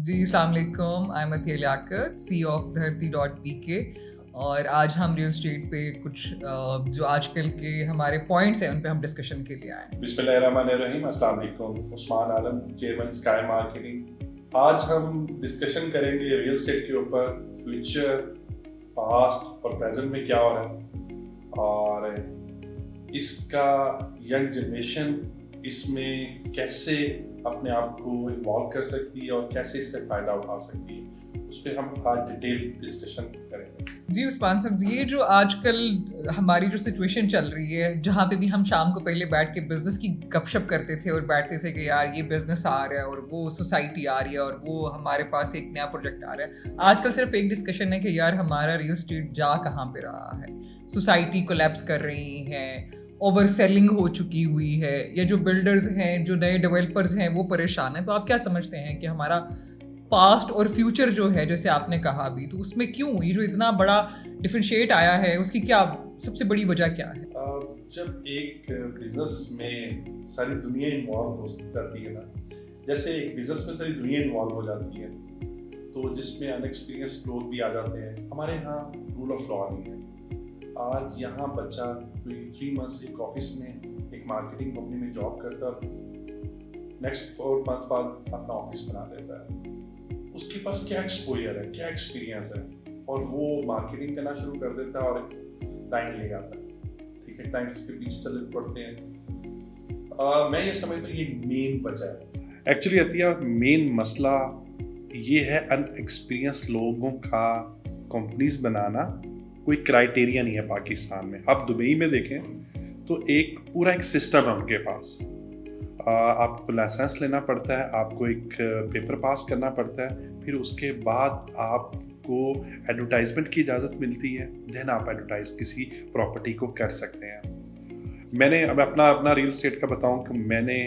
जी, अस्सलाम वालेकुम। I am Atiya Liyaqat, CEO of धरती.pk। और आज हम रियल एस्टेट पे कुछ जो आजकल के हमारे पॉइंट्स हैं उन पे हम डिस्कशन के लिए आए हैं। बिस्मिल्लाहिर्रहमानिर्रहीम। अस्सलाम वालेकुम। उस्मान आलम, चेयरमैन स्काई मार्केटिंग। आज हम डिस्कशन करेंगे रियल एस्टेट के ऊपर, फ्यूचर, पास्ट और प्रेजेंट में क्या हो रहा है और इसका यंग जनरेशन इसमें कैसे अपने आप को इन्वॉल्व कर सकती है और कैसे इससे फ़ायदा उठा सकती है, उस पर हम आज डिटेल डिस्कशन करेंगे। जी उस्मान साहब, ये जो आजकल हमारी जो सिचुएशन चल रही है, जहाँ पे भी हम शाम को पहले बैठ के बिजनेस की गपशप करते थे और बैठते थे कि यार ये बिजनेस आ रहा है और वो सोसाइटी आ रही है और वो हमारे पास एक नया प्रोजेक्ट आ रहा है, आजकल सिर्फ एक डिस्कशन है कि यार हमारा रियल एस्टेट जा कहाँ पे रहा है। सोसाइटी कोलैप्स कर रही हैं, ओवर सेलिंग हो चुकी हुई है, या जो बिल्डर्स हैं, जो नए डेवलपर्स हैं, वो परेशान हैं। तो आप क्या समझते हैं कि हमारा पास्ट और फ्यूचर जो है, जैसे आपने कहा अभी, तो उसमें क्यों ये जो इतना बड़ा डिफरेंशिएट आया है, उसकी क्या सबसे बड़ी वजह क्या है? जब एक बिजनेस में सारी दुनिया इन्वॉल्व हो जाती है ना, जैसे एक बिजनेस में सारी दुनिया इन्वॉल्व हो जाती है, तो जिसमें अनएक्सपीरियंस्ड लोग भी आ जाते हैं। हमारे यहाँ रूल ऑफ लॉ नहीं है। आज यहाँ बच्चा कोई 3 मंथ्स एक ऑफिस में एक मार्केटिंग कंपनी में जॉब करता है, नेक्स्ट 4 मंथ बाद अपना ऑफिस बना लेता है। उसके पास क्या एक्सपोजर है, क्या एक्सपीरियंस है, और वो मार्केटिंग करना शुरू कर देता है और क्लाइंट ले आता है। ठीक है, क्लाइंट्स के पीछे चलने पड़ते हैं। मैं ये समझता हूँ ये मेन वजह है। एक्चुअली अतिया, मेन मसला ये है अनएक्सपीरियंस लोगों का कंपनीज बनाना कोई क्राइटेरिया नहीं है पाकिस्तान में। आप दुबई में देखें तो एक पूरा एक सिस्टम है उनके पास। आपको लाइसेंस लेना पड़ता है, आपको एक पेपर पास करना पड़ता है, फिर उसके बाद आपको एडवर्टाइजमेंट की इजाज़त मिलती है, देन आप एडवर्टाइज किसी प्रॉपर्टी को कर सकते हैं। मैंने अब अपना रियल एस्टेट का बताऊं कि मैंने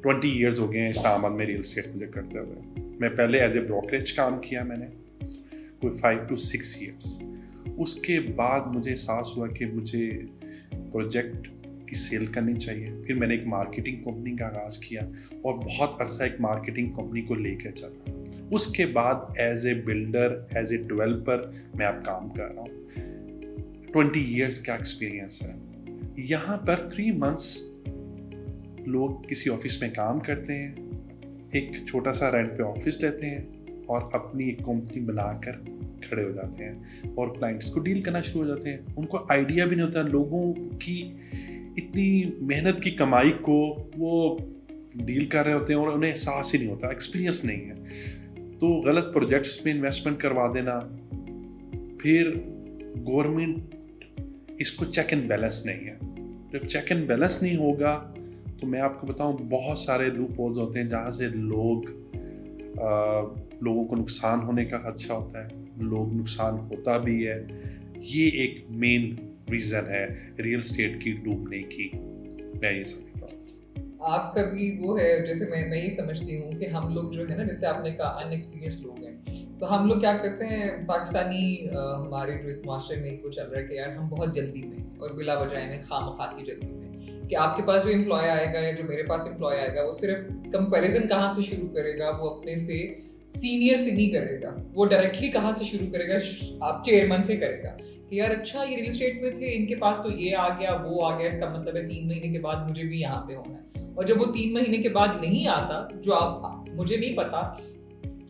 20 ईयर्स हो गए हैं इस्लामाबाद में रियल एस्टेट मुझे करते हुए। मैं पहले एज ए ब्रोकरेज काम किया मैंने कोई 5 to 6 ईयर्स। उसके बाद मुझे एहसास हुआ कि मुझे प्रोजेक्ट की सेल करनी चाहिए। फिर मैंने एक मार्केटिंग कंपनी का आगाज़ किया और बहुत अरसा एक मार्केटिंग कंपनी को लेकर चला। उसके बाद as a builder, as a developer मैं अब काम कर रहा हूँ। 20 ईयर्स का एक्सपीरियंस है। यहाँ पर 3 मंथ्स लोग किसी ऑफिस में काम करते हैं, एक छोटा सा रेंट पे ऑफिस लेते हैं और अपनी एक कंपनी बनाकर खड़े हो जाते हैं और क्लाइंट्स को डील करना शुरू हो जाते हैं। उनको आइडिया भी नहीं होता लोगों की इतनी मेहनत की कमाई को वो डील कर रहे होते हैं और उन्हें एहसास ही नहीं होता, एक्सपीरियंस नहीं है। तो गलत प्रोजेक्ट्स में इन्वेस्टमेंट करवा देना, फिर गवर्नमेंट इसको चेक एंड बैलेंस नहीं है। जब चेक एंड बैलेंस नहीं होगा तो मैं आपको बताऊं बहुत सारे लूप होल्स होते हैं जहाँ से लोगों को नुकसान होने का खदशा होता है, लोग नुकसान होता भी है। ये एक मेन रीज़न है रियल एस्टेट की डूबने की, मैं ये समझता हूँ। आपका भी वो है, जैसे मैं ये समझती हूँ कि हम लोग जो है ना, जैसे आपने कहा अनएक्सपीरियंस लोग हैं, तो हम लोग क्या करते हैं, पाकिस्तानी हमारे जो इस मास्टर में वो चल रहा है कि यार हम बहुत जल्दी में और बिला वजह में खामखा की जल्दी में, कि आपके पास जो एम्प्लॉय आएगा या जो मेरे पास एम्प्लॉय आएगा, वो सिर्फ कंपैरिजन कहाँ से शुरू करेगा, वो अपने से सीनियर से नहीं करेगा, वो डायरेक्टली कहाँ से शुरू करेगा, आप चेयरमैन से करेगा कि यार अच्छा ये रियल एस्टेट में थे, इनके पास तो ये आ गया वो आ गया, इसका मतलब है 3 महीने के बाद मुझे भी यहाँ पे होना है। और जब वो 3 महीने के बाद नहीं आता, जो आप मुझे नहीं पता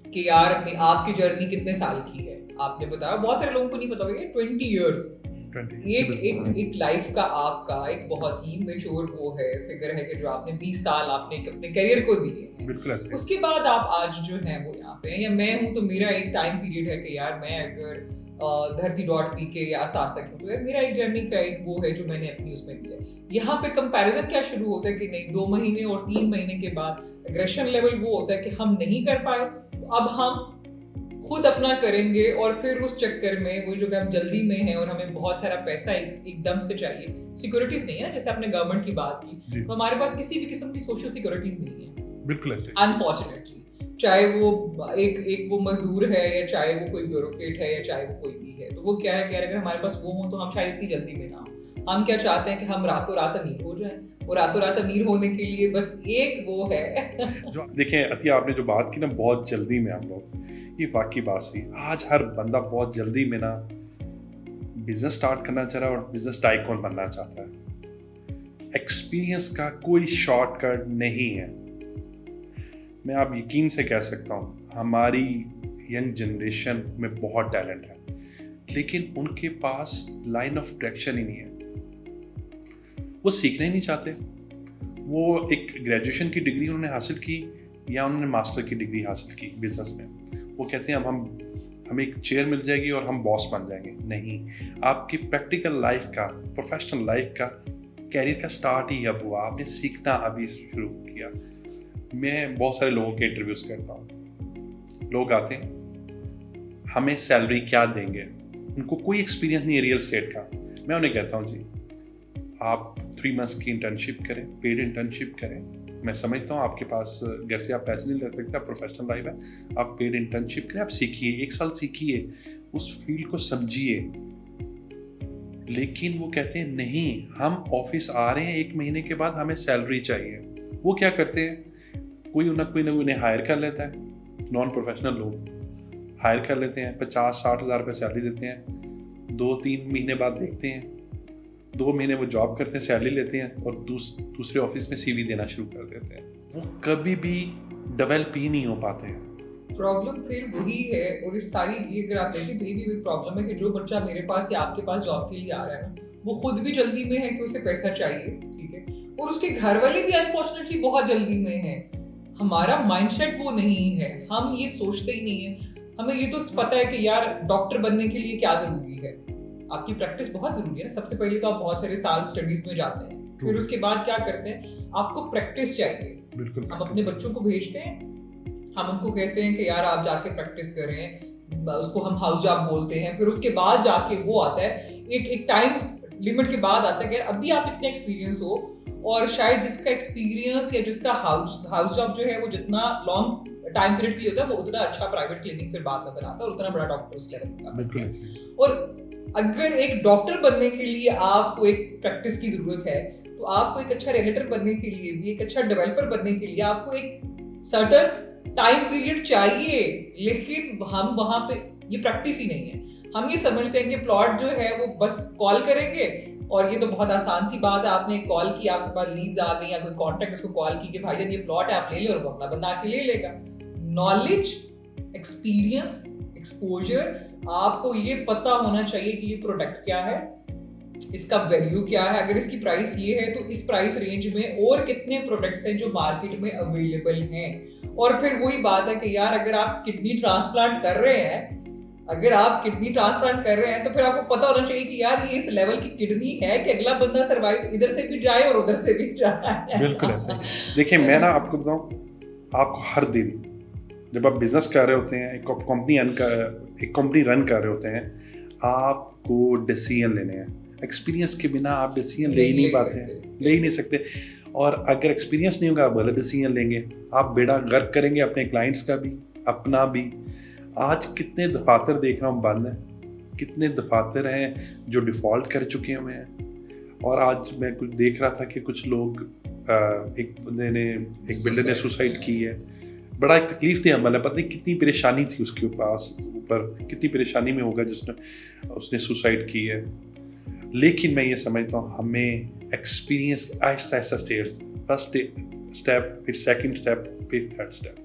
कि यार आपकी जर्नी कितने साल की है, आपने बताया बहुत सारे लोगों को नहीं पता होगा 20 ईयर्स एक लाइफ का आपका एक बहुत ही मेच्योर वो है फिगर है कि जो आपने 20 साल आपने अपने करियर को दिए हैं। उसके बाद आप आज जो है वो यहाँ पे हैं, या मैं हूँ तो मेरा एक टाइम पीरियड है कि यार मैं अगर धरती.pk या असासक हूँ तो यार मेरा एक जर्नी का एक वो है जो मैंने अपनी उसमें दिया है। यहाँ पे कंपैरिजन क्या शुरू होता है कि नहीं 2 महीने और 3 महीने के बाद एग्रेशन लेवल वो होता है कि हम नहीं कर पाए, तो अब हम खुद अपना करेंगे, और फिर उस चक्कर में वही जो कि हम जल्दी में हैं और हमें बहुत सारा पैसा एकदम से चाहिए, सिक्योरिटीज नहीं है ना, जैसे आपने गवर्नमेंट की बात की, तो हमारे पास किसी भी किस्म की सोशल सिक्योरिटीज नहीं है, बिल्कुल ऐसे, अनफॉर्चुनेटली। चाहे वो एक वो मजदूर है, या चाहे वो कोई ब्यूरोक्रेट है, या चाहे वो कोई भी है, तो वो क्या है कि अगर हमारे पास वो हो तो हम शायद इतनी जल्दी में ना हो। हम क्या चाहते हैं कि हम रातों रात अमीर हो जाएं, और रातों रात अमीर होने के लिए बस एक वो है जो देखें अतिया, आपने जो बात की ना बहुत जल्दी में हम लोग, ये वाकई बात सही। आज हर बंदा बहुत जल्दी में ना बिजनेस स्टार्ट करना चाह रहा है और बिजनेस टाइकून बनना चाहता है। एक्सपीरियंस का कोई शॉर्टकट नहीं है। मैं आप यकीन से कह सकता हूँ हमारी यंग जनरेशन में बहुत टैलेंट है, लेकिन उनके पास लाइन ऑफ डायरेक्शन ही नहीं है। वो सीखना ही नहीं चाहते। वो एक ग्रेजुएशन की डिग्री उन्होंने हासिल की या उन्होंने मास्टर की डिग्री हासिल की बिजनेस में, वो कहते हैं अब हमें एक चेयर मिल जाएगी और हम बॉस बन जाएंगे। नहीं, आपकी प्रैक्टिकल लाइफ का, प्रोफेशनल लाइफ का, कैरियर का स्टार्ट ही अब हुआ। आपने सीखना अभी शुरू किया। मैं बहुत सारे लोगों के इंटरव्यूज करता हूँ। लोग आते हैं, हमें सैलरी क्या देंगे, उनको कोई एक्सपीरियंस नहीं है रियल एस्टेट का। मैं उन्हें कहता हूँ जी आप 3 मंथ्स की इंटर्नशिप करें, पेड इंटर्नशिप करें। मैं समझता हूँ आपके पास घर से आप पैसे नहीं ले सकते, आप प्रोफेशनल लाइफ है, आप पेड इंटर्नशिप करें, आप सीखिए, 1 साल सीखिए, उस फील्ड को समझिए। लेकिन वो कहते हैं नहीं, हम ऑफिस आ रहे हैं 1 महीने के बाद हमें सैलरी चाहिए। वो क्या करते हैं, कोई ना कोई उन्हें हायर कर लेता है। नॉन प्रोफेशनल लोग हायर कर लेते हैं, 50-60 हज़ार रुपये सैलरी देते हैं। 2-3 महीने बाद देखते हैं, 2 महीने वो जॉब करते हैं, सैलरी लेते हैं और दूसरे ऑफिस में CV देना शुरू कर देते हैं। वो कभी भी डेवलप ही नहीं हो पाते हैं। प्रॉब्लम फिर वही है, और इस सारी ये अगर आप देखें तो ये भी वही प्रॉब्लम है कि जो बच्चा मेरे पास या आपके पास जॉब के लिए आ रहा है ना, वो खुद भी जल्दी में है कि उसे पैसा चाहिए, ठीक है, और उसके घर वाले भी अनफॉर्चुनेटली बहुत जल्दी में है। हमारा माइंडसेट वो नहीं है, हम ये सोचते ही नहीं है। हमें ये तो पता है कि यार डॉक्टर बनने के लिए क्या जरूरी है, आपकी प्रैक्टिस बहुत जरूरी है ना। सबसे पहले तो आप बहुत सारे साल स्टडीज में जाते हैं, फिर उसके बाद क्या करते हैं, आपको प्रैक्टिस चाहिए। बिल्कुल, हम अपने बच्चों को भेजते हैं, हम उनको कहते हैं कि यार आप जाके प्रैक्टिस करें, उसको हम हाउस जॉब बोलते हैं। फिर उसके बाद जाके वो आता है, एक टाइम लिमिट के बाद आता है कि अभी आप इतने एक्सपीरियंस हो, और शायद जिसका एक्सपीरियंस या जिसका हाउस जॉब जो है वो जितना लॉन्ग टाइम पीरियड के लिए होता है, वो उतना अच्छा प्राइवेट क्लिनिक फिर बाद में बनाता है और उतना बड़ा डॉक्टर उस लेवल का। बिल्कुल। और अगर एक डॉक्टर बनने के लिए आपको एक प्रैक्टिस की जरूरत है, तो आपको एक अच्छा रेगुलेटर बनने के लिए भी, एक अच्छा डेवलपर बनने के लिए आपको एक सर्टेन टाइम पीरियड चाहिए। लेकिन हम वहां पे ये प्रैक्टिस ही नहीं है। हम ये समझते हैं कि प्लॉट जो है वो बस कॉल करेंगे, और ये तो बहुत आसान सी बात है, आपने कॉल की, आपके पास लीड्स आ गई या कोई कॉन्टैक्ट उसको कॉल की कि भाईजान ये प्लॉट है, आप ले लो, और वो अपना बंदा के ले लेगा। नॉलेज, एक्सपीरियंस, एक्सपोजर, आपको ये पता होना चाहिए कि ये प्रोडक्ट क्या है, इसका वैल्यू क्या है। अगर इसकी प्राइस ये है तो इस प्राइस रेंज में और कितने प्रोडक्ट्स हैं जो मार्केट में अवेलेबल हैं। और फिर वही बात है कि यार अगर आप किडनी ट्रांसप्लांट कर रहे हैं, तो फिर आपको पता होना चाहिए कि यार ये इस लेवल की किडनी है कि अगला बंदा सर्वाइव इधर से भी जाए और उधर से भी जाए। बिल्कुल ऐसे। देखिए मैं ना आपको बताऊं, आपको हर दिन जब आप बिजनेस कर रहे होते हैं, एक कंपनी रन कर रहे होते हैं, आपको डिसीजन लेने हैं। एक्सपीरियंस के बिना आप डिसीजन ले ही नहीं पाते हैं, ले ही नहीं सकते। और अगर एक्सपीरियंस नहीं होगा, आप गलत डिसीजन लेंगे, आप बेड़ा गर्क करेंगे अपने क्लाइंट्स का भी, अपना भी। आज कितने दफातर देख रहा हूँ बंद हैं, कितने दफातर हैं जो डिफॉल्ट कर चुके हुए हैं। और आज मैं कुछ देख रहा था कि कुछ लोग, एक बिल्डर ने सुसाइड की है। बड़ा एक तकलीफ थी अमल है, पता नहीं कितनी परेशानी थी उसके पास, ऊपर कितनी परेशानी में होगा उसने सुसाइड की है। लेकिन मैं ये समझता हूँ हमें एक्सपीरियंस आहिस्ता आहिस्ता स्टेप्स, फर्स्ट स्टेप, फिर सेकंड स्टेप, फिर थर्ड स्टेप,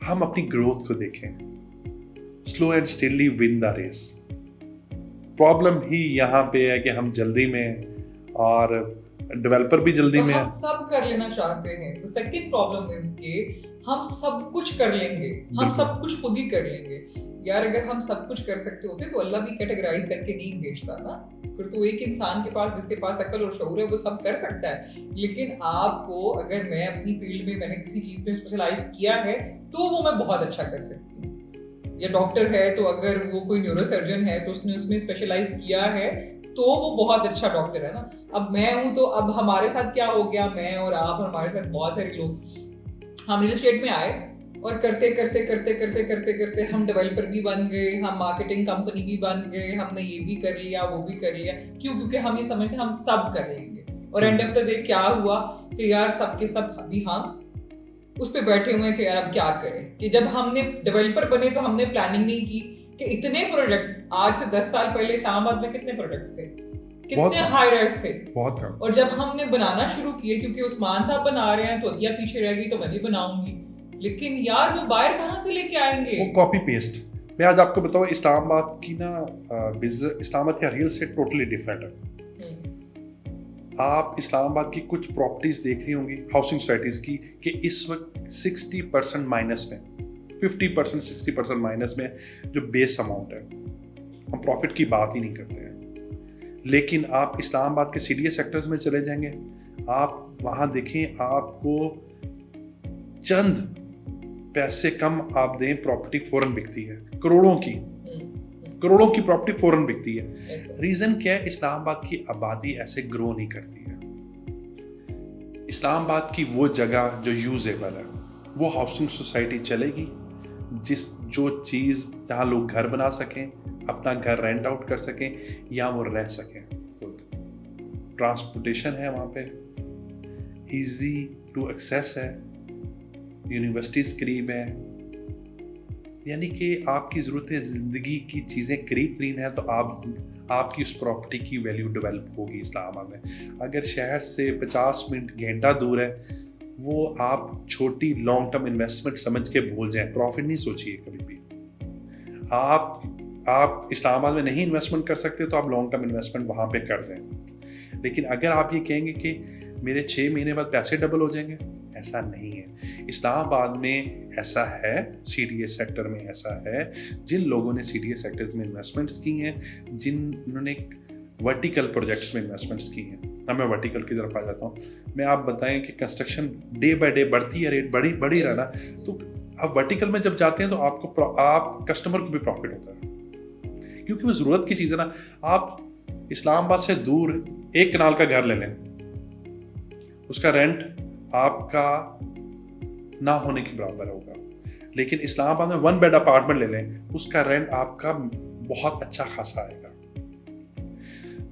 हम अपनी ग्रोथ को देखें। Slow and steadily win the race. Problem ही यहाँ पे है कि हम जल्दी में, और डेवलपर भी जल्दी में है। हम सब कर लेना चाहते हैं। द सेकंड प्रॉब्लम इज कि हम सब कुछ कर लेंगे, हम सब कुछ खुद ही कर लेंगे। यार अगर हम सब कुछ कर सकते होते तो अल्लाह भी कैटेगराइज करके नहीं भेजता ना। फिर तो एक इंसान के पास, जिसके पास अकल और शऊर है, वो सब कर सकता है। लेकिन आपको, अगर मैं अपनी फील्ड में, मैंने किसी चीज में स्पेशलाइज किया है तो वो मैं बहुत अच्छा कर सकती हूँ। या डॉक्टर है तो अगर वो कोई न्यूरोसर्जन है तो उसने उसमें स्पेशलाइज किया है तो वो बहुत अच्छा डॉक्टर है ना। अब मैं हूँ तो अब हमारे साथ क्या हो गया, मैं और आप और हमारे साथ बहुत सारे लोग, हम रियल एस्टेट में आए, और करते करते करते करते करते करते हम डेवलपर भी बन गए, हम मार्केटिंग कंपनी भी बन गए, हमने ये भी कर लिया वो भी कर लिया। क्यों? क्योंकि हम ये समझते हम सब कर लेंगे, और एंड ऑफ द डे क्या हुआ कि यार सबके सब अभी हम उस पे बैठे हुए हैं कि यार अब क्या करें। कि जब हमने डेवलपर बने तो हमने प्लानिंग नहीं की कि इतने प्रोजेक्ट्स, आज से 10 साल पहले इस्लामाबाद में कितने प्रोजेक्ट्स थे, कितने हाई राइज थे, बहुत कम। और जब हमने बनाना शुरू किए, क्योंकि उस्मान साहब बना रहे हैं तो अतिया पीछे रह गई तो मैं भी बनाऊंगी, लेकिन यार वो बाहर कहाँ से लेके आएंगे? वो कॉपी पेस्ट। मैं आज आपको बताऊं, इस्लामाबाद की ना बिजनेस, इस्लामाबाद का रियल एस्टेट टोटली डिफरेंट है। आप इस्लामाबाद की कुछ प्रॉपर्टीज देख रही होंगी हाउसिंग सोसाइटीज की कि इस वक्त 60% माइनस में, 50% 60% माइनस में जो बेस अमाउंट है। हम प्रॉफिट की बात ही नहीं करते हैं। लेकिन आप इस्लामाबाद के सीडीएस सेक्टर्स में चले जाएंगे, आप वहां देखें, आपको चंद पैसे कम आप दें, प्रॉपर्टी फौरन बिकती है, करोड़ों की प्रॉपर्टी फौरन बिकती है। रीजन क्या है? इस्लामाबाद की आबादी ऐसे ग्रो नहीं करती है। इस्लामाबाद की वो जगह जो यूजेबल है, वो हाउसिंग सोसाइटी चलेगी जो चीज जहां लोग घर बना सकें, अपना घर रेंट आउट कर सकें या वो रह सकें। तो ट्रांसपोर्टेशन है वहां पे, इजी टू एक्सेस है, यूनिवर्सिटीज करीब है, यानी कि आपकी ज़रूरत है, ज़िंदगी की चीज़ें करीब तरीन है, तो आपकी उस प्रॉपर्टी की वैल्यू डेवलप होगी इस्लामाबाद में। अगर शहर से 50 मिनट घंटा दूर है, वो आप छोटी लॉन्ग टर्म इन्वेस्टमेंट समझ के भूल जाएं, प्रॉफिट नहीं सोचिए कभी भी। आप इस्लामाबाद में नहीं इन्वेस्टमेंट कर सकते तो आप लॉन्ग टर्म इन्वेस्टमेंट वहाँ पे कर दें। लेकिन अगर आप ये कहेंगे कि मेरे 6 महीने बाद पैसे डबल हो जाएंगे, ऐसा नहीं है। इस्लामाबाद में ऐसा है, सीडीएस सेक्टर में ऐसा है, जिन लोगों ने सीडीएस सेक्टर्स में इन्वेस्टमेंट्स की हैं, जिन्होंने वर्टिकल प्रोजेक्ट्स में इन्वेस्टमेंट्स की हैं। अब मैं वर्टिकल की तरफ आ जाता हूँ। मैं आप बताएं कि कंस्ट्रक्शन डे बाय डे बढ़ती है, रेट बढ़ी रहा ना, तो अब वर्टिकल में जब जाते हैं तो आप कस्टमर को भी प्रॉफिट होता है, क्योंकि वो ज़रूरत की चीज़ है ना। आप इस्लामाबाद से दूर 1 कनाल का घर ले लें, उसका रेंट आपका ना होने के बराबर होगा। लेकिन इस्लामाबाद में 1 बेड अपार्टमेंट ले लें, उसका रेंट आपका बहुत अच्छा खासा आएगा।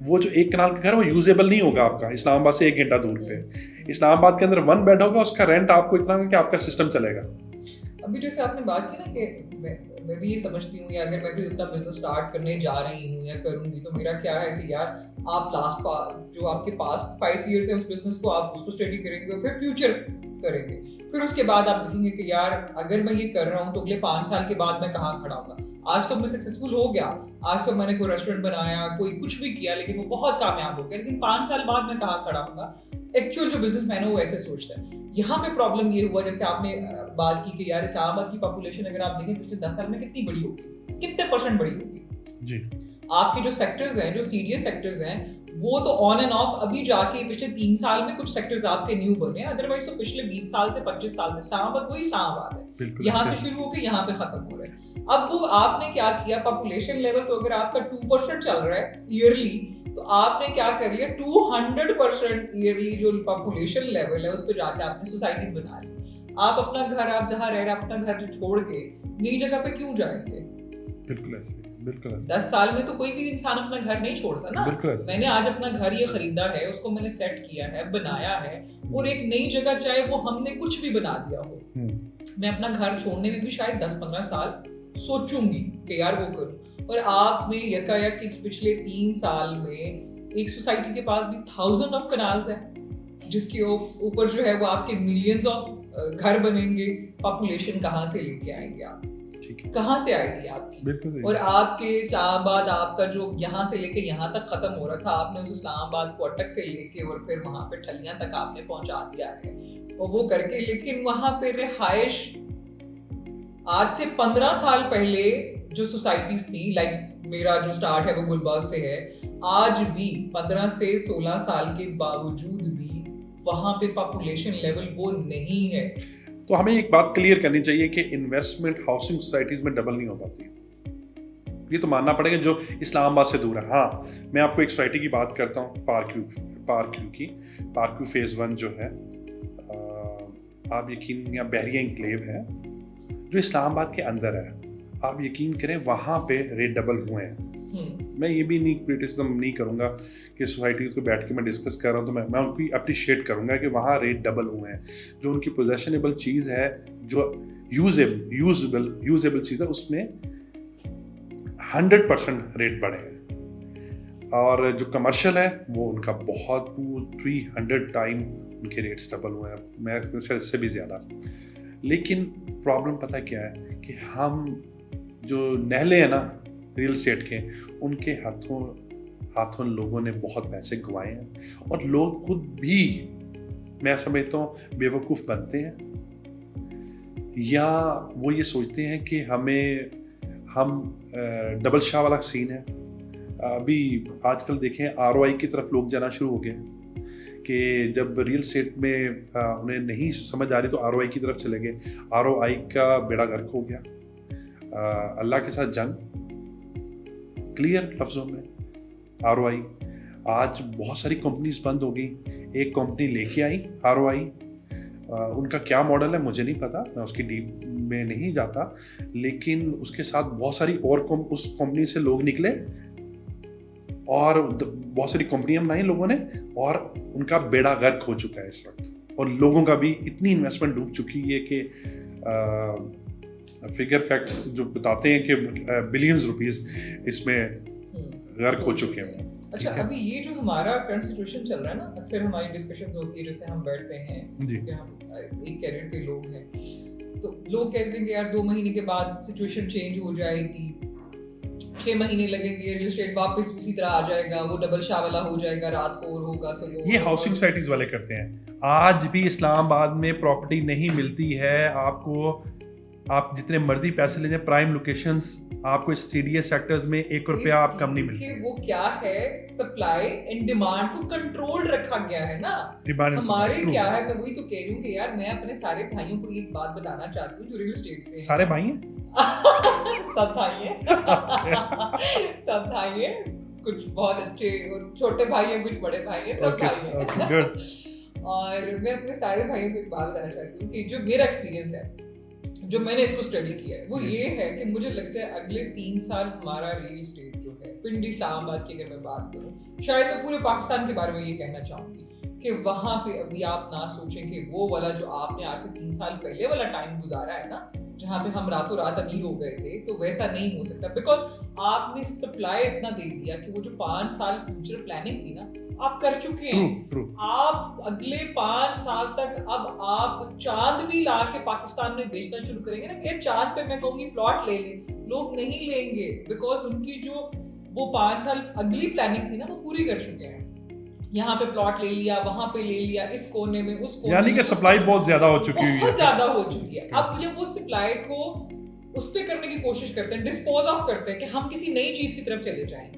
वो जो 1 कनाल का घर वो यूजेबल नहीं होगा आपका, इस्लामाबाद से 1 घंटा दूर पे। इस्लामाबाद के अंदर 1 बेड होगा, उसका रेंट आपको इतना होगा कि आपका सिस्टम चलेगा। अभी जैसे आपने बात की ना कि मैं भी ये समझती हूँ, या अगर मैं कोई अपना बिजनेस स्टार्ट करने जा रही हूँ या करूंगी, तो मेरा क्या है कि यार आप जो आपके पास्ट 5 इयर्स है उस बिजनेस को आप उसको स्टडी करेंगे और फिर फ्यूचर करेंगे। फिर उसके बाद आप देखेंगे कि यार अगर मैं ये कर रहा हूँ तो अगले 5 साल के बाद मैं कहाँ खड़ा हूँगा। आज तो मैं सक्सेसफुल हो गया, आज तो मैंने कोई रेस्टोरेंट बनाया, कोई कुछ भी किया, लेकिन वो बहुत कामयाब हो गया, लेकिन 5 साल बाद मैं कहाँ खड़ा हूँगा। एक्चुअल जो बिजनेसमैन है वो ऐसे सोचता है। यहाँ पे प्रॉब्लम ये हुआ, जैसे आपने बात की कि यार इस्लामाबाद की पॉपुलेशन अगर आप देखें पिछले 10 साल में कितनी बड़ी होगी, कितने % बड़ी होगी जी। आपके जो सेक्टर्स हैं, जो सीडीएस सेक्टर्स हैं, वो तो ऑन एंड ऑफ अभी जाके पिछले 3 साल में कुछ सेक्टर्स आपके न्यू बने, अदरवाइज तो पिछले 20 साल से 25 साल से इस्लामाबाद वही इस्लामाबाद है, यहाँ से शुरू होकर यहाँ पे खत्म हो रहा है। अब वो आपने क्या किया, पॉपुलेशन लेवल तो अगर आपका 2% चल रहा है ईयरली, तो आपने क्या कर लिया, 200% ईयरली जो पॉपुलेशन लेवल है उस पर जाके आपने सोसाइटीज बना ली। आप अपना घर, आप जहाँ रह रहे हैं अपना घर छोड़ के नई जगह पे क्यों जाएंगे? बिल्कुल ऐसे। 10 साल में तो कोई भी इंसान अपना घर नहीं छोड़ता ना। मैंने आज अपना घर ये खरीदा है, उसको मैंने सेट किया है, बनाया है, और एक नई जगह चाहे वो हमने कुछ भी बना दिया हो, मैं अपना घर छोड़ने में भी शायद 10-15 साल सोचूंगी कि यार वो करूं। और आपने यकायक पिछले 3 साल में एक सोसाइटी के पास भी 1000 ऑफ कनाल्स है, जिसके ऊपर जो है वो आपके मिलियंस ऑफ घर बनेंगे। पॉपुलेशन कहाँ से लेके आएंगे आप? कहाँ से आएगी आपकी? और आपके इस्लामाबाद आपका जो यहाँ से लेके यहाँ तक खत्म हो रहा था, आपने उस इस्लामाबाद को अटक से लेके और फिर वहां पे ठलियां तक आपने पहुंचा दिया है, और वो करके, लेकिन वहां पे रिहाइश आज से 15 साल पहले जो सोसाइटीज थी, लाइक मेरा जो स्टार्ट है वो गुलबर्ग से है, आज भी 15 से 16 साल के बावजूद भी वहां पे पॉपुलेशन लेवल वो नहीं है। तो हमें एक बात क्लियर करनी चाहिए कि इन्वेस्टमेंट हाउसिंग सोसाइटीज में डबल नहीं हो पाती, ये तो मानना पड़ेगा जो इस्लामाबाद से दूर है। हाँ, मैं आपको एक सोसाइटी की बात करता हूँ, पार्क व्यू फेज 1 जो है, आप यकीन, यहाँ बहरिया इंक्लेव है, जो इस्लामाबाद के अंदर है, आप यकीन करें वहाँ पे रेट डबल हुए हैं। मैं ये भी नहीं क्रिटिसिज्म नहीं करूँगा कि सोसाइटीज़ को बैठ के मैं डिस्कस कर रहा हूँ, तो मैं उनको अप्रिशिएट करूँगा कि वहाँ रेट डबल हुए हैं। जो उनकी पोजेशनेबल चीज़ है, जो यूजेबल चीज़ है, उसमें 100% रेट बढ़े हैं। और जो कमर्शियल है वो उनका बहुत 300 टाइम उनके रेट्स डबल हुए हैं, मैं शायद इससे भी ज़्यादा। लेकिन प्रॉब्लम पता क्या है कि हम जो नहले हैं ना रियल एस्टेट के, उनके हाथों लोगों ने बहुत पैसे गंवाए हैं, और लोग खुद भी मैं समझता हूँ बेवकूफ़ बनते हैं, या वो ये सोचते हैं कि हम डबल शाह वाला सीन है। अभी आजकल देखें ROI की तरफ लोग जाना शुरू हो गए कि जब रियल एस्टेट में उन्हें नहीं समझ आ रही तो ROI की तरफ चले गए। ROI का बेड़ा गर्क हो गया, अल्लाह के साथ जंग, क्लियर लफ्ज़ों में। ROI आज बहुत सारी कंपनीज बंद हो गई, एक कंपनी लेके आई ROI, उनका क्या मॉडल है मुझे नहीं पता, मैं उसकी डीप में नहीं जाता, लेकिन उसके साथ बहुत सारी और उस कंपनी से लोग निकले और बहुत सारी कंपनियां बनाई लोगों ने, और उनका बेड़ा गर्क हो चुका है इस वक्त, और लोगों का भी इतनी इन्वेस्टमेंट डूब चुकी है कि फिगर फैक्ट्स जो बताते हैं कि बिलियंस रुपीस इसमें गर्क हो चुके हैं। अच्छा, अभी ये जो हमारा करंट सिचुएशन चल रहा है ना, अक्सर हमारी डिस्कशंस होती है, जैसे हम बैठते हैं कि हम एक कैरियर के लोग हैं, तो लोग कहते हैं कि यार 2 महीने के बाद सिचुएशन चेंज हो जाएगी, 6 महीने लगेंगे, रियल एस्टेट वापस उसी तरह आ जाएगा, वो डबल शाह वाला हो जाएगा, रात को और होगा सब। ये हाउसिंग सोसाइटीज वाले करते हैं। आज भी इस्लामाबाद में प्रॉपर्टी नहीं मिलती है आपको, आप जितने मर्जी पैसे ले जाए, प्राइम लोकेशंस आपको CDS सेक्टर्स में 1 रुपया आप कम नहीं मिलती। वो क्या है, सप्लाई एंड डिमांड को कंट्रोल रखा गया है ना। हमारे क्या है, मैं वही तो कह रही हूँ कि यार मैं अपने सारे भाइयों को एक बात बताना चाहती हूँ जो रियल एस्टेट से सारे भाई हैं सब भाई हैं सब भाई हैं, कुछ बहुत अच्छे और छोटे भाई हैं, कुछ बड़े भाई हैं, सब भाई हैं। और मैं अपने सारे भाइयों को एक बात बताना चाहती हूँ कि जो मेरा एक्सपीरियंस है, जो मैंने इसको स्टडी किया है, वो ये है कि मुझे लगता है अगले 3 साल हमारा रियल एस्टेट जो है, पिंडी इस्लामाबाद की अगर मैं बात करूँ, शायद मैं पूरे पाकिस्तान के बारे में ये कहना चाहूँगी कि वहाँ पे अभी आप ना सोचें कि वो वाला जो आपने आज से 3 साल पहले वाला टाइम गुजारा है ना, जहाँ पे हम रातों रात अमीर हो गए थे, तो वैसा नहीं हो सकता, बिकॉज आपने सप्लाई इतना दे दिया कि वो जो 5 साल फ्यूचर प्लानिंग थी ना, आप कर चुके हैं। आप अगले 5 साल तक अब आप चांद भी ला के पाकिस्तान में बेचना शुरू करेंगे ना, कि चांद पे मैं कहूंगी प्लॉट ले लें, लोग नहीं लेंगे, बिकॉज उनकी जो वो 5 साल अगली प्लानिंग थी ना, वो पूरी कर चुके हैं। यहाँ पे प्लॉट ले लिया, वहां पे ले लिया, इस कोने में, उस कोने में, यानी कि सप्लाई बहुत ज्यादा हो चुकी है, बहुत ज्यादा हो चुकी है। अब जब वो सप्लाई को उस पे करने की कोशिश करते हैं, डिस्पोज ऑफ करते हैं कि हम किसी नई चीज की तरफ चले जाएं।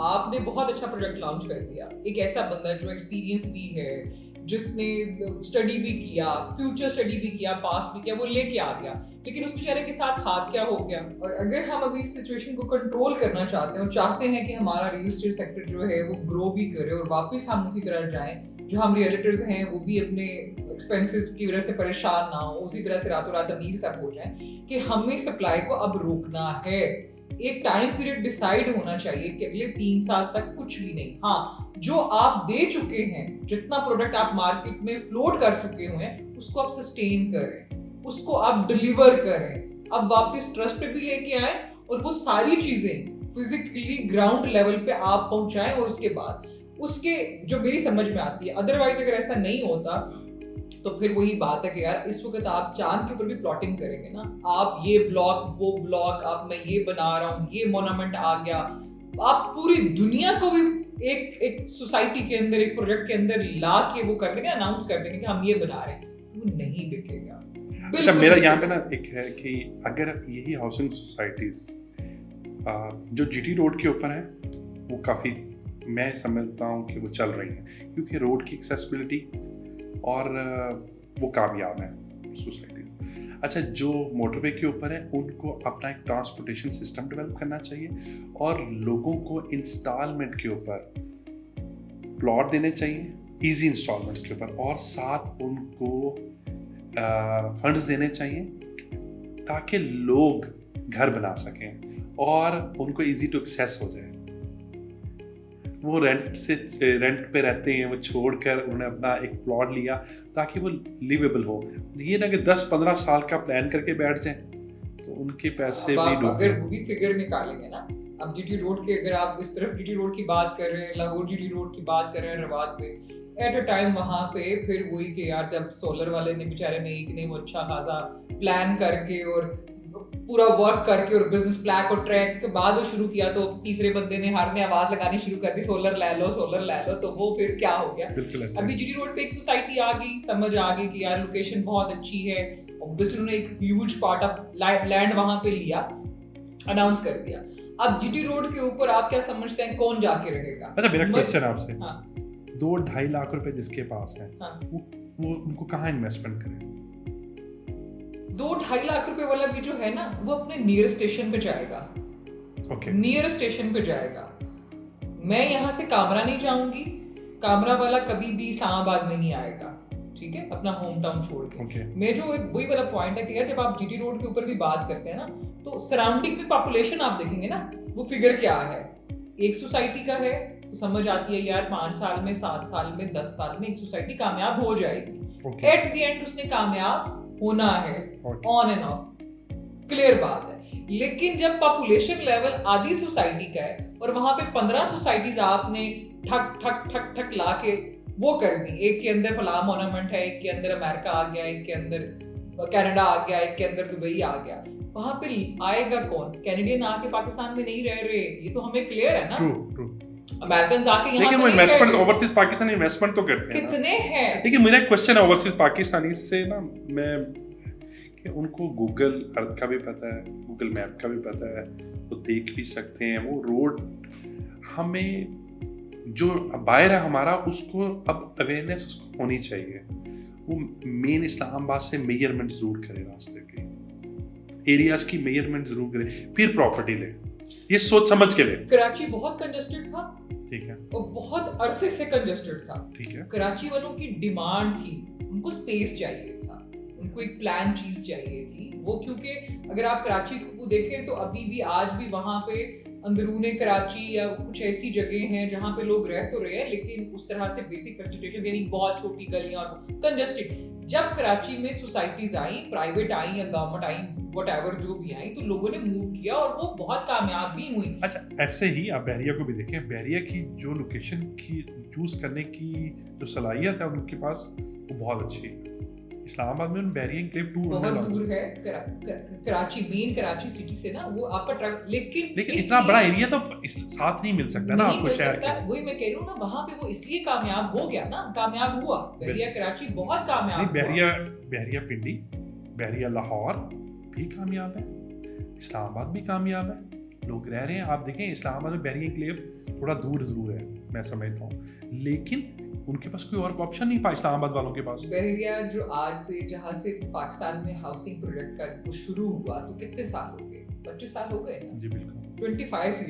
आपने बहुत अच्छा प्रोजेक्ट लॉन्च कर दिया, एक ऐसा बंदा जो एक्सपीरियंस भी है, जिसने स्टडी भी किया, फ्यूचर स्टडी भी किया, पास्ट भी किया, वो लेके आ गया, लेकिन उस बेचारे के साथ हाथ क्या हो गया। और अगर हम अभी इस सिचुएशन को कंट्रोल करना चाहते हैं और चाहते हैं कि हमारा रियल एस्टेट सेक्टर जो है वो ग्रो भी करे और वापस हम उसी तरह जाएं, जो हम रियल्टर्स हैं वो भी अपने एक्सपेंसेस की वजह से परेशान ना हो, उसी तरह से रातों रात अमीर सब हो जाएं, कि हमें सप्लाई को अब रोकना है। एक टाइम पीरियड डिसाइड होना चाहिए कि अगले 3 साल तक कुछ भी नहीं। हाँ, जो आप दे चुके हैं, जितना प्रोडक्ट आप मार्केट में फ्लोट कर चुके हुए हैं, उसको आप सस्टेन करें, उसको आप डिलीवर करें, अब वापस ट्रस्ट पे भी लेके आए और वो सारी चीजें फिजिकली ग्राउंड लेवल पे आप पहुंचाएं। और उसके बाद उसके जो मेरी समझ में आती है, अदरवाइज अगर ऐसा नहीं होता तो फिर वही बात है कि यार इस वक्त आप चांद के ऊपर भी प्लॉटिंग करेंगे ना, आप ये ब्लॉक, वो ब्लॉक, आप मैं ये बना रहा हूँ, ये मोनूमेंट आ गया, आप पूरी दुनिया को भी एक सोसाइटी के अंदर, एक प्रोजेक्ट के अंदर ला के वो कर देंगे, अनाउंस कर देंगे कि हम ये बना रहे हैं, वो नहीं बिकेगा। अच्छा, मेरा यहाँ पे ना एक है कि अगर यही हाउसिंग सोसाइटीज जो GT रोड के ऊपर है, वो काफ़ी मैं समझता हूँ कि वो चल रही हैं, क्योंकि रोड की एक्सेसिबिलिटी और वो कामयाब है सोसाइटीज। अच्छा, जो मोटरवे के ऊपर है उनको अपना एक ट्रांसपोर्टेशन सिस्टम डेवलप करना चाहिए और लोगों को इंस्टॉलमेंट के ऊपर प्लॉट देने चाहिए, इजी इंस्टॉलमेंट्स के ऊपर, और साथ उनको फंड्स देने चाहिए ताकि लोग घर बना सकें और उनको इजी टू एक्सेस हो जाए। वो रेंट पे रहते हैं, वो छोड़कर उन्होंने अपना एक प्लॉट लिया ताकि वो लिवेबल हो। ये ना कि 10-15 साल का प्लान करके बैठ जाएं तो उनके पैसे भी डूब अगर पूरी फिगर निकालेंगे ना, अब जीटी रोड के, अगर आप इस तरफ जीटी रोड की बात कर रहे हैं, लाहौर जीटी रोड की बात कर रहे हैं, रवात पे एट अ टाइम वहां पे फिर वही कि यार जब सोलर वाले ने बेचारे ने एक ने वो अच्छा खासा प्लान करके और पूरा वर्क करके और बिजनेस प्लान और ट्रैक के बाद वो शुरू किया, तो तीसरे बंदे ने हर ने आवाज लगानी शुरू कर दी, सोलर ले लो, तो वो फिर क्या हो गया। अभी जीटी रोड पे एक सोसाइटी आ गई, समझ आ गई कि यार लोकेशन बहुत अच्छी है, ऑब्वियसली उन्होंने एक ह्यूज पार्ट ऑफ लैंड वहां पे लिया, अनाउंस कर दिया। अब जीटी रोड के ऊपर आप क्या समझते हैं कौन जाके रहेगा? अच्छा, मेरा क्वेश्चन आपसे, हाँ, 2-2.5 लाख रुपए जिसके पास है, हाँ, वो उनको कहाँ इन्वेस्टमेंट करें? 2-2.5 लाख रुपए वाला भी जो है ना, वो अपने नियर स्टेशन पे जाएगा। ओके, नियर स्टेशन पे जाएगा। मैं यहाँ से कामरा नहीं जाऊंगी, कामरा वाला कभी भी इस्लामाबाद में नहीं आएगा, ठीक है, अपना होम टाउन छोड़ के। ओके, मैं जो वही वाला पॉइंट है कि यार जब आप जीटी रोड के ऊपर भी बात करते हैं ना, तो सराउंडिंग में पॉपुलेशन आप देखेंगे ना, वो फिगर क्या है, एक सोसाइटी का है तो समझ आती है यार 5 साल में, 7 साल में, 10 साल में एक सोसाइटी कामयाब हो जाएगी। ओके, एट द एंड उसने कामयाब होना है, okay, on end of, clear बात है। लेकिन जब पॉपुलेशन लेवल आधी सोसाइटी का है और वहां पे 15 सोसाइटीज आपने ठक ठक ठक ठक ला के वो कर दी, एक के अंदर फलां मोनूमेंट है, एक के अंदर अमेरिका आ गया, एक के अंदर कनाडा आ गया, एक के अंदर दुबई आ गया, वहां पे आएगा कौन? कैनेडियन आके पाकिस्तान में नहीं रह रहे, ये तो हमें क्लियर है ना। ट्रू। अमेरिकन आके यहाँ लेकिन पे वो नहीं रह इन्वेस्टमेंट, रहे। ओवरसीज पाकिस्तानी इन्वेस्टमेंट तो करते हैं ना। कितने हैं? लेकिन मेरा क्वेश्चन है ओवरसीज पाकिस्तानी से ना, मैं कि उनको गूगल अर्थ का भी पता है, गूगल मैप का भी पता है, वो देख भी सकते हैं, वो रोड हमें जो बायर है हमारा, उसको अब अवेयरनेस होनी चाहिए। वो मेन इस्लामाबाद से मेजरमेंट जरूर करे, रास्ते के एरियाज की मेजरमेंट जरूर करे, फिर प्रॉपर्टी ले, ये सोच समझ के ले। कराची बहुत कंजेस्टेड था, ठीक है, और बहुत अरसे से कंजेस्टेड था। ठीक है, कराची वालों की डिमांड थी, उनको स्पेस चाहिए था, उनको एक प्लान चीज चाहिए थी वो, क्योंकि अगर आप कराची को देखें तो अभी भी आज भी वहां पे अंदरूने कराची या कुछ ऐसी जगह हैं जहां पे लोग रह तो रहे हैं, लेकिन उस तरह से बेसिक फैसिलिटेशन यानी बहुत छोटी गलियां और कंजेस्टेड। जब कराची में सोसाइटीज आई, प्राइवेट आई या गवर्नमेंट आई, व्हाटएवर जो भी आई, तो लोगों ने मूव किया और वो बहुत कामयाब भी हुई। अच्छा, ऐसे ही आप बहरिया को भी देखें, बहरिया की जो लोकेशन की चूज करने की जो सलाहियत है उनके पास, वो बहुत अच्छी है। इस्लामाबाद में बहरिया एन्क्लेव 2 बहुत दूर है कराची, मेन कराची सिटी से ना, वो आपका ट्रक, लेकिन इतना बड़ा एरिया तो साथ नहीं मिल सकता ना आपको शहर के। वही मैं कह रही हूँ ना, वहाँ पे वो इसलिए कामयाब हो गया ना, कामयाब हुआ। बहरिया कराची बहुत कामयाब हुआ। बहरिया पिंडी, बहरिया लाहौर भी कामयाब है, इस्लामाबाद भी कामयाब है, लोग रह रहे हैं। आप देखें इस्लामाबाद में बहरिया एन्क्लेव थोड़ा दूर जरूर है, मैं समझता हूँ, लेकिन उनके पास कोई और ऑप्शन नहीं था इस्लामाबाद वालों के पास। बहरिया जो आज से, जहाँ से पाकिस्तान में हाउसिंग प्रोजेक्ट का वो शुरू हुआ, तो कितने साल हो गए? 25 साल हो गए ना। जी बिल्कुल, 25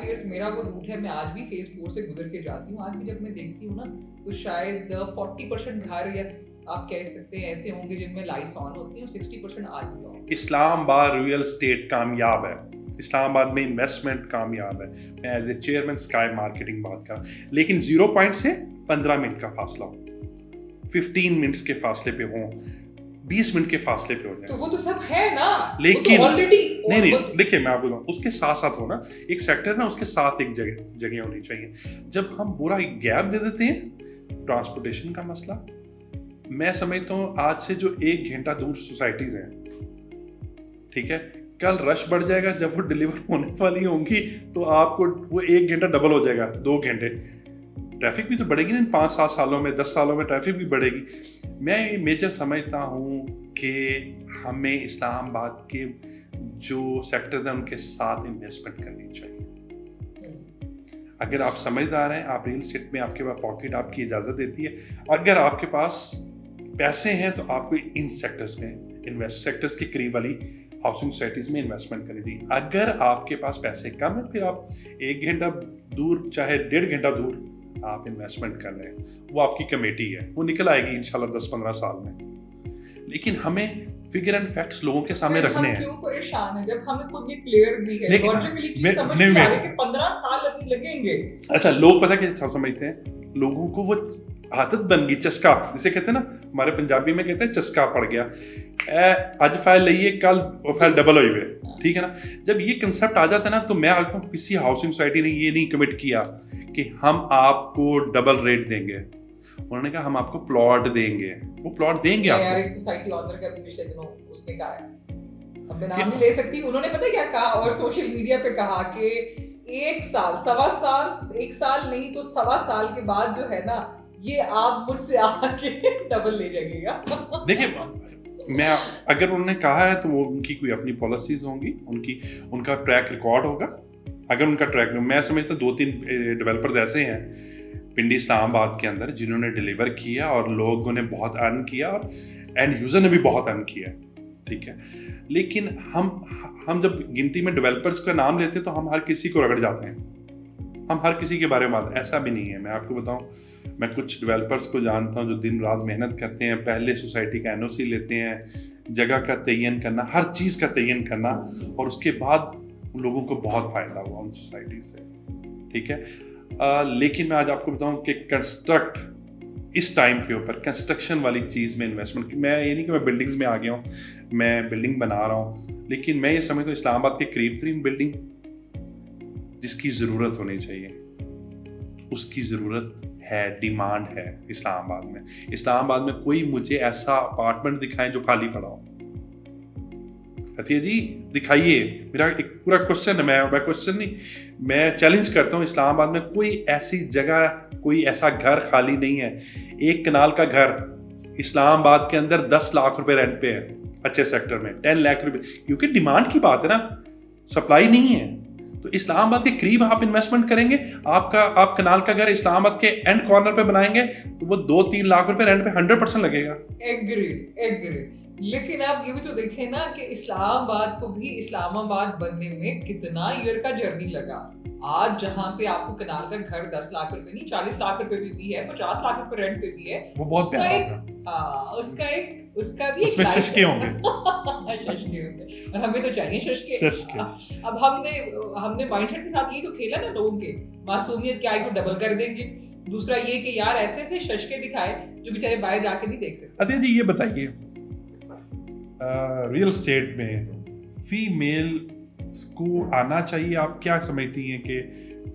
इयर्स मेरा वो रूट है, मैं आज भी फेज 4 से गुजर के जाती हूँ। आज भी जब मैं देखती हूँ ना, तो शायद 40% घर या आप कह सकते हैं ऐसे होंगे जिनमें लाइट्स ऑन होती हैं, और 60% आज भी ऑन। इस्लामाबाद रियल एस्टेट कामयाब है, इस्लामाबाद में इन्वेस्टमेंट कामयाब है। मैं as a chairman sky marketing बात कर, लेकिन 0 पॉइंट से 15 मिनट का फासला हो, 15 मिनट्स के फासले पे हो, 20 मिनट के फासले पे हो जाए, तो वो तो सब है ना, लेकिन ऑलरेडी नहीं, देखिए मैं आपको बताऊं, उसके साथ साथ हो ना, एक सेक्टर ना, उसके साथ एक जगह होनी चाहिए। जब हम पूरा एक गैप दे देते हैं, ट्रांसपोर्टेशन का मसला, मैं समझता हूँ आज से जो 1 घंटा दूर सोसाइटीज हैं, ठीक है, कल रश बढ़ जाएगा, जब वो डिलीवर होने वाली होंगी तो आपको वो 1 घंटा डबल हो जाएगा, 2 घंटे। ट्रैफिक भी तो बढ़ेगी ना, 5-7 सालों में, 10 सालों में ट्रैफिक भी बढ़ेगी। मैं ये मेजर समझता हूँ कि हमें इस्लामाबाद के जो सेक्टर्स हैं उनके साथ इन्वेस्टमेंट करनी चाहिए। अगर आप समझदार हैं, आप रियल एस्टेट में, आपके पास पॉकेट आपकी इजाज़त देती है, अगर आपके पास पैसे हैं तो आपको इन सेक्टर्स में सेक्टर्स के करीब वाली हाउसिंग सोसाइटीज में इन्वेस्टमेंट करी थी। अगर आपके पास पैसे कम है, फिर आप 1 घंटा दूर, चाहे 1.5 घंटा दूर आप इन्वेस्टमेंट कर रहे हैं, वो आपकी कमेटी है, वो निकल आएगी इंशाल्लाह 10-15 साल में। लेकिन हमें फिगर एंड फैक्ट्स लोगों के सामने फिर रखने हम हैं। क्यों परेशान है जब हमें खुद ये क्लियर भी है, लेकिन- लॉजिकली चीज मैं- समझ नहीं, में आ मैं- रही है कि 15 साल अभी लगेंगे। अच्छा, लोग पता क्या सब समझते हैं, लोगों को वो आदत बन गई, चस्का जिसे कहते हैं ना, हमारे पंजाबी में कहते हैं चस्का पड़ गया। आज फाइल लइए, कल वो फाइल डबल हो गए, ठीक है ना। जब ये कंसेप्ट आ जाता है ना, तो मैं आपको किसी हाउसिंग सोसाइटी ने ये नहीं कमिट किया कि हम आपको डबल रेट देंगे। उन्होंने कहा हम आपको प्लॉट देंगे, वो प्लॉट देंगे यार आपको। एक सोसाइटी ऑनर का भी पिछले दिनों उसने कहा है, अब मैं नाम नहीं ले सकती, उन्होंने पता क्या कहा और सोशल मीडिया पे कहा कि 1 साल, सवा साल, 1 साल नहीं तो सवा साल के बाद जो है ना, ये आप मुझसे आके डबल ले जाइएगा। देखिए, मैं अगर उन्होंने कहा है तो वो उनकी कोई अपनी पॉलिसीज होंगी, उनका ट्रैक रिकॉर्ड होगा। अगर उनका ट्रैक, मैं समझता 2-3 डेवलपर्स ऐसे हैं पिंडी इस्लामाबाद के अंदर जिन्होंने डिलीवर किया और लोगों ने बहुत अर्न किया और एंड यूजर ने भी बहुत अर्न किया, ठीक है। लेकिन हम जब गिनती में डेवलपर्स का नाम लेते हैं तो हम हर किसी को रगड़ जाते हैं, हम हर किसी के बारे में बात, ऐसा भी नहीं है। मैं आपको बताऊं, मैं कुछ डेवलपर्स को जानता हूं जो दिन रात मेहनत करते हैं, पहले सोसाइटी का एनओसी लेते हैं, जगह का तयन करना, हर चीज़ का तयन करना, और उसके बाद लोगों को बहुत फायदा हुआ उन सोसाइटी से, ठीक है। लेकिन मैं आज आपको बताऊं कि कंस्ट्रक्ट इस टाइम के ऊपर कंस्ट्रक्शन वाली चीज़ में इन्वेस्टमेंट, मैं ये नहीं कि मैं बिल्डिंग्स में आ गया हूँ, मैं बिल्डिंग बना रहा हूँ, लेकिन मैं ये समझता हूँ इस्लामाबाद के करीब तरीन बिल्डिंग जिसकी ज़रूरत होनी चाहिए, उसकी ज़रूरत है, डिमांड है इस्लामाबाद में। इस्लामाबाद में कोई मुझे ऐसा अपार्टमेंट दिखाएं जो खाली पड़ा हो। अतिया जी दिखाइए, मेरा एक पूरा क्वेश्चन है, मैं क्वेश्चन नहीं, मैं चैलेंज करता हूँ, इस्लामाबाद में कोई ऐसी जगह, कोई ऐसा घर खाली नहीं है। 1 कनाल का घर इस्लामाबाद के अंदर 10 लाख रुपए रेंट पे है, अच्छे सेक्टर में 10 लाख रुपए, क्योंकि डिमांड की बात है ना, सप्लाई नहीं है। तो इस्लामाबाद के करीब आप इन्वेस्टमेंट करेंगे, आप कनाल का घर इस्लामाबाद के एंड कॉर्नर पे बनाएंगे तो वो 2-3 लाख रुपए रेंट पे 100% लगेगा। एग्रीड। लेकिन आप ये भी तो देखें ना कि इस्लामाबाद को भी इस्लामाबाद बनने में कितना ईयर का जर्नी लगा। आज जहाँ पे आपको कनाल का घर 10 लाख रुपए नहीं 40 लाख रुपए भी है, 50 लाख रुपए रेंट पे भी है, वो बहुत प्यारा होगा। उसका भी उसमें एक शशके होंगे। शशके होंगे, और हमें तो चाहिए शशके। अब हमने माइंडसेट के साथ ये तो खेला ना लोगों के, मासूमियत क्या है तो डबल कर देंगे। दूसरा ये कि यार ऐसे ऐसे शशके दिखाए जो बेचारे बाहर जाके नहीं देख सकते। अतिया जी ये बताइए, रियल एस्टेट में फीमेल को आना चाहिए, आप क्या समझती हैं कि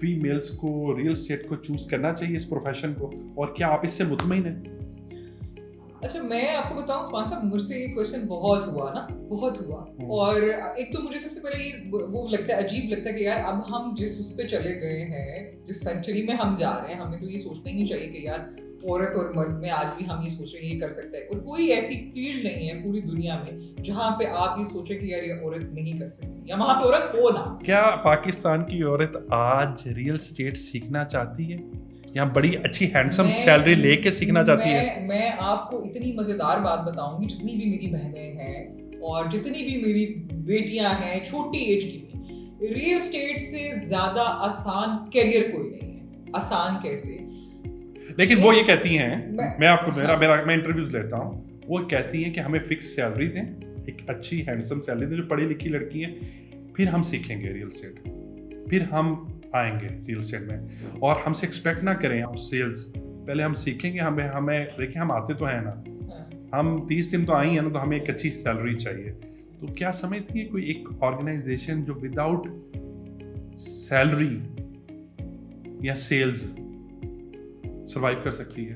फीमेल्स को रियल एस्टेट को चूज करना चाहिए इस प्रोफेशन को, और क्या आप इससे मुतमईन हैं? अच्छा मैं आपको बताऊं उस्मान साहब, मुझसे ये क्वेश्चन बहुत हुआ, और एक तो मुझे सबसे पहले ये वो लगता है, अजीब लगता है कि यार अब हम जिस उस पे चले गए हैं, जिस सेंचुरी में हम जा रहे हैं, हमें तो ये सोचना ही नहीं चाहिए कि यार औरत और मर्द में आज भी हम ये सोच रहे हैं ये कर सकते हैं। और कोई ऐसी फील्ड नहीं है पूरी दुनिया में जहाँ पे आप ये सोचे कि यार ये औरत नहीं कर सकती या वहाँ पे औरत हो ना। क्या पाकिस्तान की औरत आज रियल एस्टेट सीखना चाहती है या बड़ी अच्छी हैंडसम सैलरी लेके सीखना चाहती है? मैं आपको इतनी मजेदार बात बताऊंगी, जितनी भी मेरी बहनें हैं और जितनी भी मेरी बेटियां हैं छोटी एज की, रियल एस्टेट से ज्यादा आसान करियर कोई नहीं है। आसान कैसे? लेकिन वो ये कहती हैं, मैं आपको हाँ। मैं इंटरव्यूज लेता हूँ, वो कहती हैं कि हमें फिक्स सैलरी दें, एक अच्छी हैंडसम सैलरी दें, जो पढ़ी लिखी लड़की है, फिर हम सीखेंगे रियल एस्टेट, फिर हम आएंगे रियल एस्टेट में, और हमसे एक्सपेक्ट ना करें आप सेल्स, पहले हम सीखेंगे। हमें देखिए, हम आते तो हैं ना, हम 30 दिन तो आई हैं ना, तो हमें एक अच्छी सैलरी चाहिए। तो क्या समझती है कोई एक ऑर्गेनाइजेशन जो विदाउट सैलरी या सेल्स सरवाइव कर सकती है?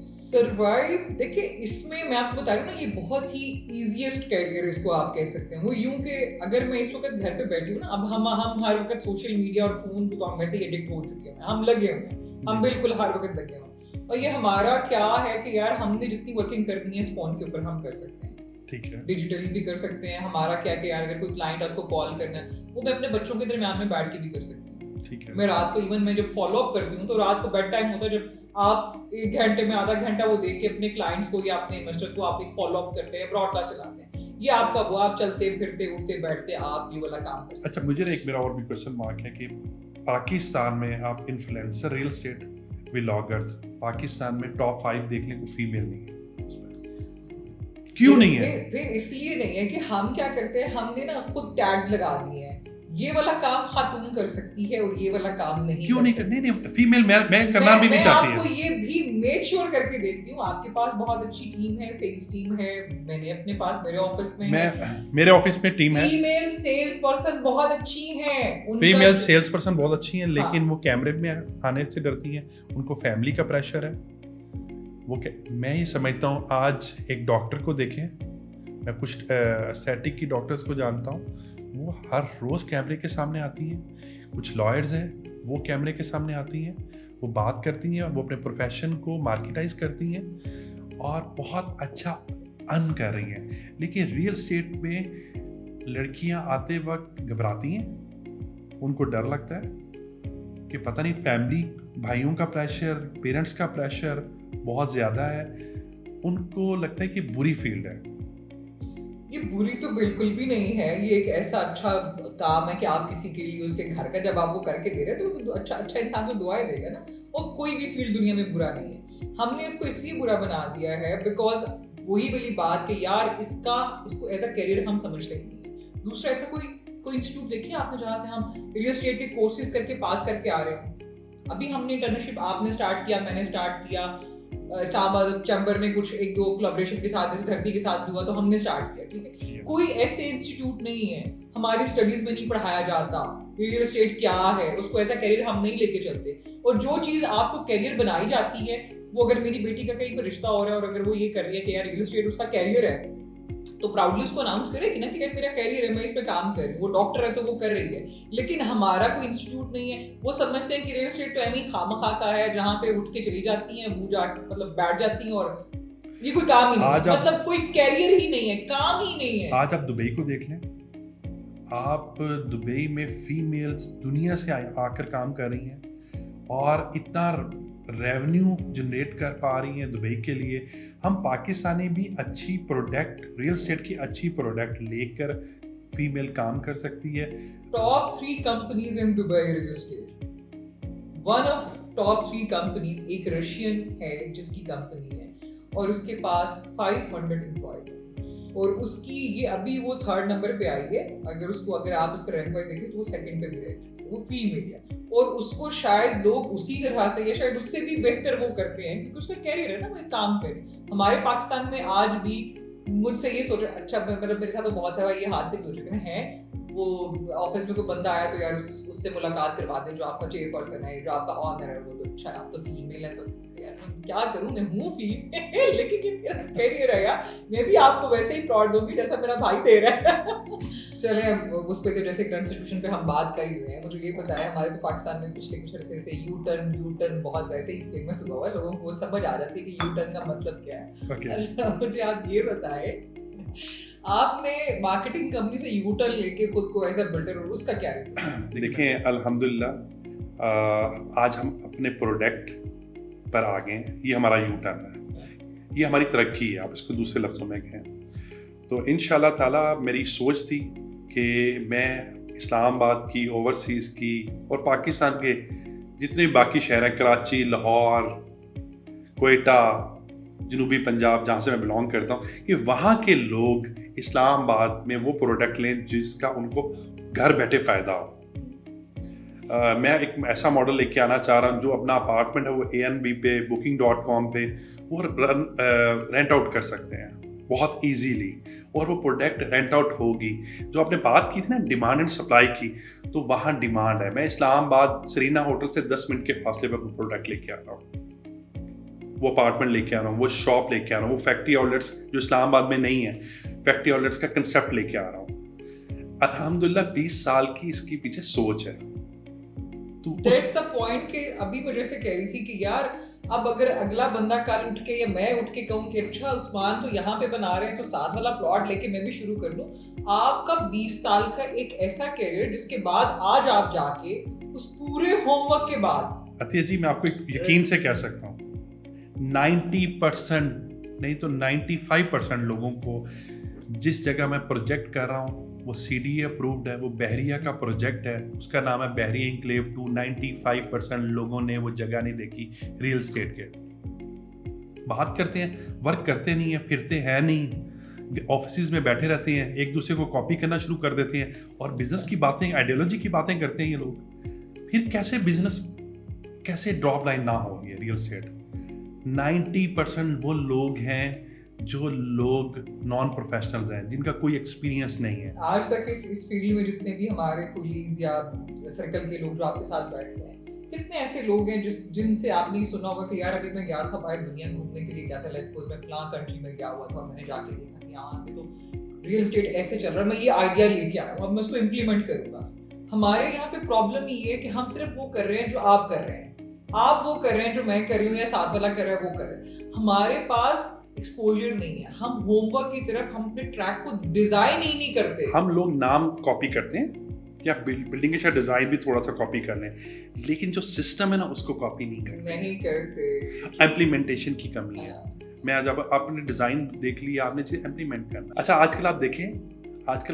सरवाइव, देखिए इसमें मैं आपको बता रही हूँ ना, ये बहुत ही इजीएस्ट कैरियर इसको आप कह सकते हैं। वो यूं कि अगर मैं इस वक्त घर पे बैठी हूँ ना, अब हम हर वक्त सोशल मीडिया और फोन पे तो हम वैसे ही एडिक्ट हो चुके हैं, हम लगे हुए हैं, हम बिल्कुल हर वक्त लगे हुए हैं। और ये हमारा क्या है कि यार हमने जितनी वर्किंग करनी है इस फोन के ऊपर हम कर सकते हैं, ठीक है, डिजिटली भी कर सकते हैं। हमारा क्या कि यार अगर कोई क्लाइंट है उसको कॉल करना है, वो मैं अपने बच्चों के दरमियान में बैठ के भी कर सकती हूँ। ठीक है। मैं रात को इवन मैं जब फॉलो अप करती हूँ तो रात को बेड टाइम होता है, जब आप 1 घंटे में आधा घंटा वो देख के अपने क्लाइंट्स को या अपने इन्वेस्टर्स को आप एक फॉलो अप करते हैं, ब्रॉडकास्ट चलाते हैं। ये आपका वो आप चलते फिरते उठते बैठते आप ये वाला काम कर सकते हैं। अच्छा, मुझे एक मेरा और भी क्वेश्चन मार्क है कि पाकिस्तान में आप influencer, real estate vloggers, Pakistan में टॉप 5 देख लें, कोई फीमेल नहीं है उसमें। क्यों नहीं है? फिर इसलिए नहीं है कि हम क्या करते हैं, हमने ना खुद टैग लगा दिए हैं, ये वाला काम खातून कर सकती है और ये वाला काम नहीं क्यों कर नहीं सकती। नहीं फीमेल मैं करना भी नहीं मैं चाहती आपको है। ये भी मेक श्योर करके देती हूँ, आपके पास बहुत अच्छी टीम है, सेल्स टीम है, मैंने अपने पास मेरे ऑफिस में है, मेरे ऑफिस में टीम है, फीमेल सेल्स पर्सन बहुत अच्छी हैं, फीमेल सेल्स पर्सन बहुत अच्छी हैं, हाँ। लेकिन वो कैमरे में आने से डरती हैं, उनको फैमिली का प्रेशर है। मैं ये समझता हूँ, आज एक डॉक्टर को देखें, मैं कुछ एस्थेटिक की डॉक्टर्स को जानता हूँ, वो हर रोज़ कैमरे के सामने आती हैं। कुछ लॉयर्स हैं, वो कैमरे के सामने आती हैं, वो बात करती हैं, वो अपने प्रोफेशन को मार्केटाइज करती हैं और बहुत अच्छा अर्न कर रही हैं। लेकिन रियल एस्टेट में लड़कियां आते वक्त घबराती हैं, उनको डर लगता है कि पता नहीं फैमिली, भाइयों का प्रेशर, पेरेंट्स का प्रेशर बहुत ज़्यादा है, उनको लगता है कि बुरी फील्ड है। ये बुरी तो बिल्कुल भी नहीं है, ये एक ऐसा अच्छा काम है कि आप किसी के लिए उसके घर का जब आप वो करके दे रहे हैं तो अच्छा इंसान तो दुआएं देगा ना। और कोई भी फील्ड दुनिया में बुरा नहीं है, हमने इसको इसलिए बुरा बना दिया है बिकॉज वही वाली बात कि यार इसको एज अ करियर हम समझते ही नहीं है। दूसरा, इसका कोई इंस्टीट्यूट देखिए आपने जहाँ से हम रियल एस्टेट के कोर्सेज करके पास करके आ रहे हैं। अभी हमने इंटर्नशिप, आपने स्टार्ट किया, मैंने स्टार्ट किया, इस्लामाबाद चैम्बर ने कुछ एक दो कोलैबोरेशन के साथ, जैसे धरती के साथ हुआ तो हमने स्टार्ट किया, ठीक है। कोई ऐसे इंस्टीट्यूट नहीं है, हमारी स्टडीज में नहीं पढ़ाया जाता रियल एस्टेट क्या है, उसको ऐसा करियर हम नहीं लेके चलते। और जो चीज आपको करियर बनाई जाती है, वो अगर मेरी बेटी का कहीं पर रिश्ता हो रहा है और अगर वो ये कर रही है कि यार रियल एस्टेट उसका करियर है, तो प्राउडली उसको अनाउंस करेगी ना कि यार मेरा करियर है, मैं इस पे काम कर रही हूँ। वो डॉक्टर है तो वो कर रही है, लेकिन हमारा कोई इंस्टीट्यूट नहीं है। वो समझते हैं कि रियल एस्टेट तो एमी खामखा का है, जहाँ पे उठ के चली जाती हैं, मुंह जाके मतलब बैठ जाती हैं और ये कोई काम ही नहीं है, मतलब कोई कैरियर ही नहीं है, काम ही नहीं है। आज आप दुबई को देख लें, आप दुबई में फीमेल्स दुनिया से आकर काम कर रही हैं और इतना रेवेन्यू जनरेट कर पा रही हैं दुबई के लिए। हम पाकिस्तानी भी अच्छी प्रोडक्ट, रियल एस्टेट की अच्छी प्रोडक्ट लेकर फीमेल काम कर सकती है। Top 3 companies in Dubai real estate, one of top 3 companies एक रशियन है जिसकी कंपनी है और उसके पास 500 एम्प्लॉयज है और उसकी ये अभी वो 3rd नंबर पे आई है। अगर आप उसका रैंक वाइज देखें तो वो 2nd पे भी रह चुकी है, वो फीमेल है और उसको शायद लोग उसी तरह से या शायद उससे भी बेहतर वो करते हैं क्योंकि उसका कैरियर है ना, वो एक काम करे। हमारे पाकिस्तान में आज भी मुझसे ये सोच, अच्छा मतलब मेरे साथ तो बहुत सारा ये हादसे भी हो चुके हैं, वो ऑफिस में कोई बंदा आया तो यार उससे मुलाकात करवाते हैं, जो आपका चेयरपर्सन है, जो आपका ऑनर है, वो तो अच्छा आप तो फीमेल है, तो यार मैं क्या करूं, मैं हूँ फीमेल लेकिन ये मेरा कैरियर है यार, मैं भी आपको वैसे ही प्लॉट दूंगी जैसा मेरा भाई दे रहा है। चले उस पे तो जैसे कॉन्स्टिट्यूशन पे हम बात कर ही रहे हैं, मुझे ये पता है हमारे तो पाकिस्तान में पिछले कुछ अरसे से यू टर्न बहुत वैसे ही फेमस हुआ है, लोगों को समझ आ जाती है कि यू टर्न का मतलब क्या है। मुझे आप ये बताएं, आपने मार्केटिंग कंपनी से यू टर्न लेके खुद को एज अ बिल्डर, उसका क्या रीजन? देखें, अल्हम्दुलिल्लाह आज हम अपने प्रोडक्ट पर आ गए हैं, ये हमारा यू टर्न है, ये हमारी तरक्की है, आप इसको दूसरे लफ्ज़ों में कहें तो इंशाल्लाह ताला मेरी सोच थी कि मैं इस्लामाबाद की, ओवरसीज़ की और पाकिस्तान के जितने बाकी शहर हैं, कराची, लाहौर, कोयटा, जनूबी पंजाब जहाँ से मैं बिलोंग करता हूँ, कि वहाँ के लोग इस्लामाबाद में वो प्रोडक्ट लें जिसका उनको घर बैठे फ़ायदा हो। मैं एक ऐसा मॉडल लेके आना चाह रहा हूँ जो अपना अपार्टमेंट है वो ANB पे, booking.com पे वो रेंट आउट कर सकते हैं बहुत इजीली, और वो प्रोडक्ट रेंट आउट होगी। जो आपने बात की थी ना डिमांड एंड सप्लाई की, तो वहाँ डिमांड है। मैं इस्लामाबाद सरीना होटल से 10 मिनट के फासले पर वो प्रोडक्ट लेके आ रहा हूँ, वो अपार्टमेंट लेके आ रहा हूँ, वो शॉप लेके आ रहा हूँ, वो फैक्ट्री आउटलेट्स जो इस्लामाबाद में नहीं है, फैक्ट्री आउटलेट्स का कंसेप्ट लेके आ रहा हूँ। अल्हम्दुलिल्लाह 20 साल की इसकी पीछे सोच है। तो दैट्स द पॉइंट के अभी वजह से कह रही थी कि यार अब अगर अगला बंदा कल उठ के या मैं उठ के कहूँ कि अच्छा उस्मान तो यहाँ पे बना रहे हैं तो साथ वाला प्लॉट लेके मैं भी शुरू कर लूँ, आपका 20 साल का एक ऐसा कैरियर जिसके बाद आज आप जाके उस पूरे होमवर्क के बाद, अतिया जी मैं आपको यकीन से कह सकता हूँ 90% नहीं तो 95% लोगों को जिस जगह मैं प्रोजेक्ट कर रहा हूँ वो CDA अप्रूव्ड है, वो बहरिया का प्रोजेक्ट है, उसका नाम है बहरिया इंक्लेव 2। 95% लोगों ने वो जगह नहीं देखी रियल एस्टेट के। बात करते हैं, वर्क करते नहीं है, फिरते हैं नहीं, ऑफिस में बैठे रहते हैं, एक दूसरे को कॉपी करना शुरू कर देते हैं और बिजनेस की बातें, आइडियोलॉजी की बातें करते हैं ये लोग। फिर कैसे बिजनेस, कैसे ड्रॉप लाइन ना हो ये रियल एस्टेट। 90% वो लोग हैं जो लोग नॉन प्रोफेशनल्स हैं, जिनका कोई एक्सपीरियंस नहीं है। आज तक इस फील्ड में जितने भी हमारे कोलीग्स या सर्कल के लोग जो आपके साथ बैठते हैं, कितने ऐसे लोग हैं जिनसे आपने ही सुना होगा कि यार अभी मैं गया था बाहर दुनिया घूमने के लिए गया था, लेट्स सपोज मैं फलां कंट्री में गया हुआ था, मैंने जाके देखा कि यहाँ पे तो रियल एस्टेट ऐसे चल रहा है, मैं ये आइडिया लेके आया हूँ, अब मैं उसको इम्प्लीमेंट करूंगा। हमारे यहाँ पे प्रॉब्लम ये है कि हम सिर्फ वो कर रहे हैं जो आप कर रहे हैं, आप वो कर रहे हैं जो मैं कर रही हूँ या साथ वाला कर रहा है वो कर रहे हैं। हमारे पास एक्सपोजर नहीं है, हम होमवर्क की तरफ हम अपने ट्रैक को डिजाइन ही नहीं करते। हम लोग नाम कॉपी करते हैं या बिल्डिंग का डिजाइन भी थोड़ा सा कॉपी कर लें, लेकिन जो सिस्टम है ना उसको कॉपी नहीं करते। इम्प्लीमेंटेशन की कमी है। मैं आज आपने डिजाइन देख लिया, आपने चीज इम्प्लीमेंट करना। अच्छा, आजकल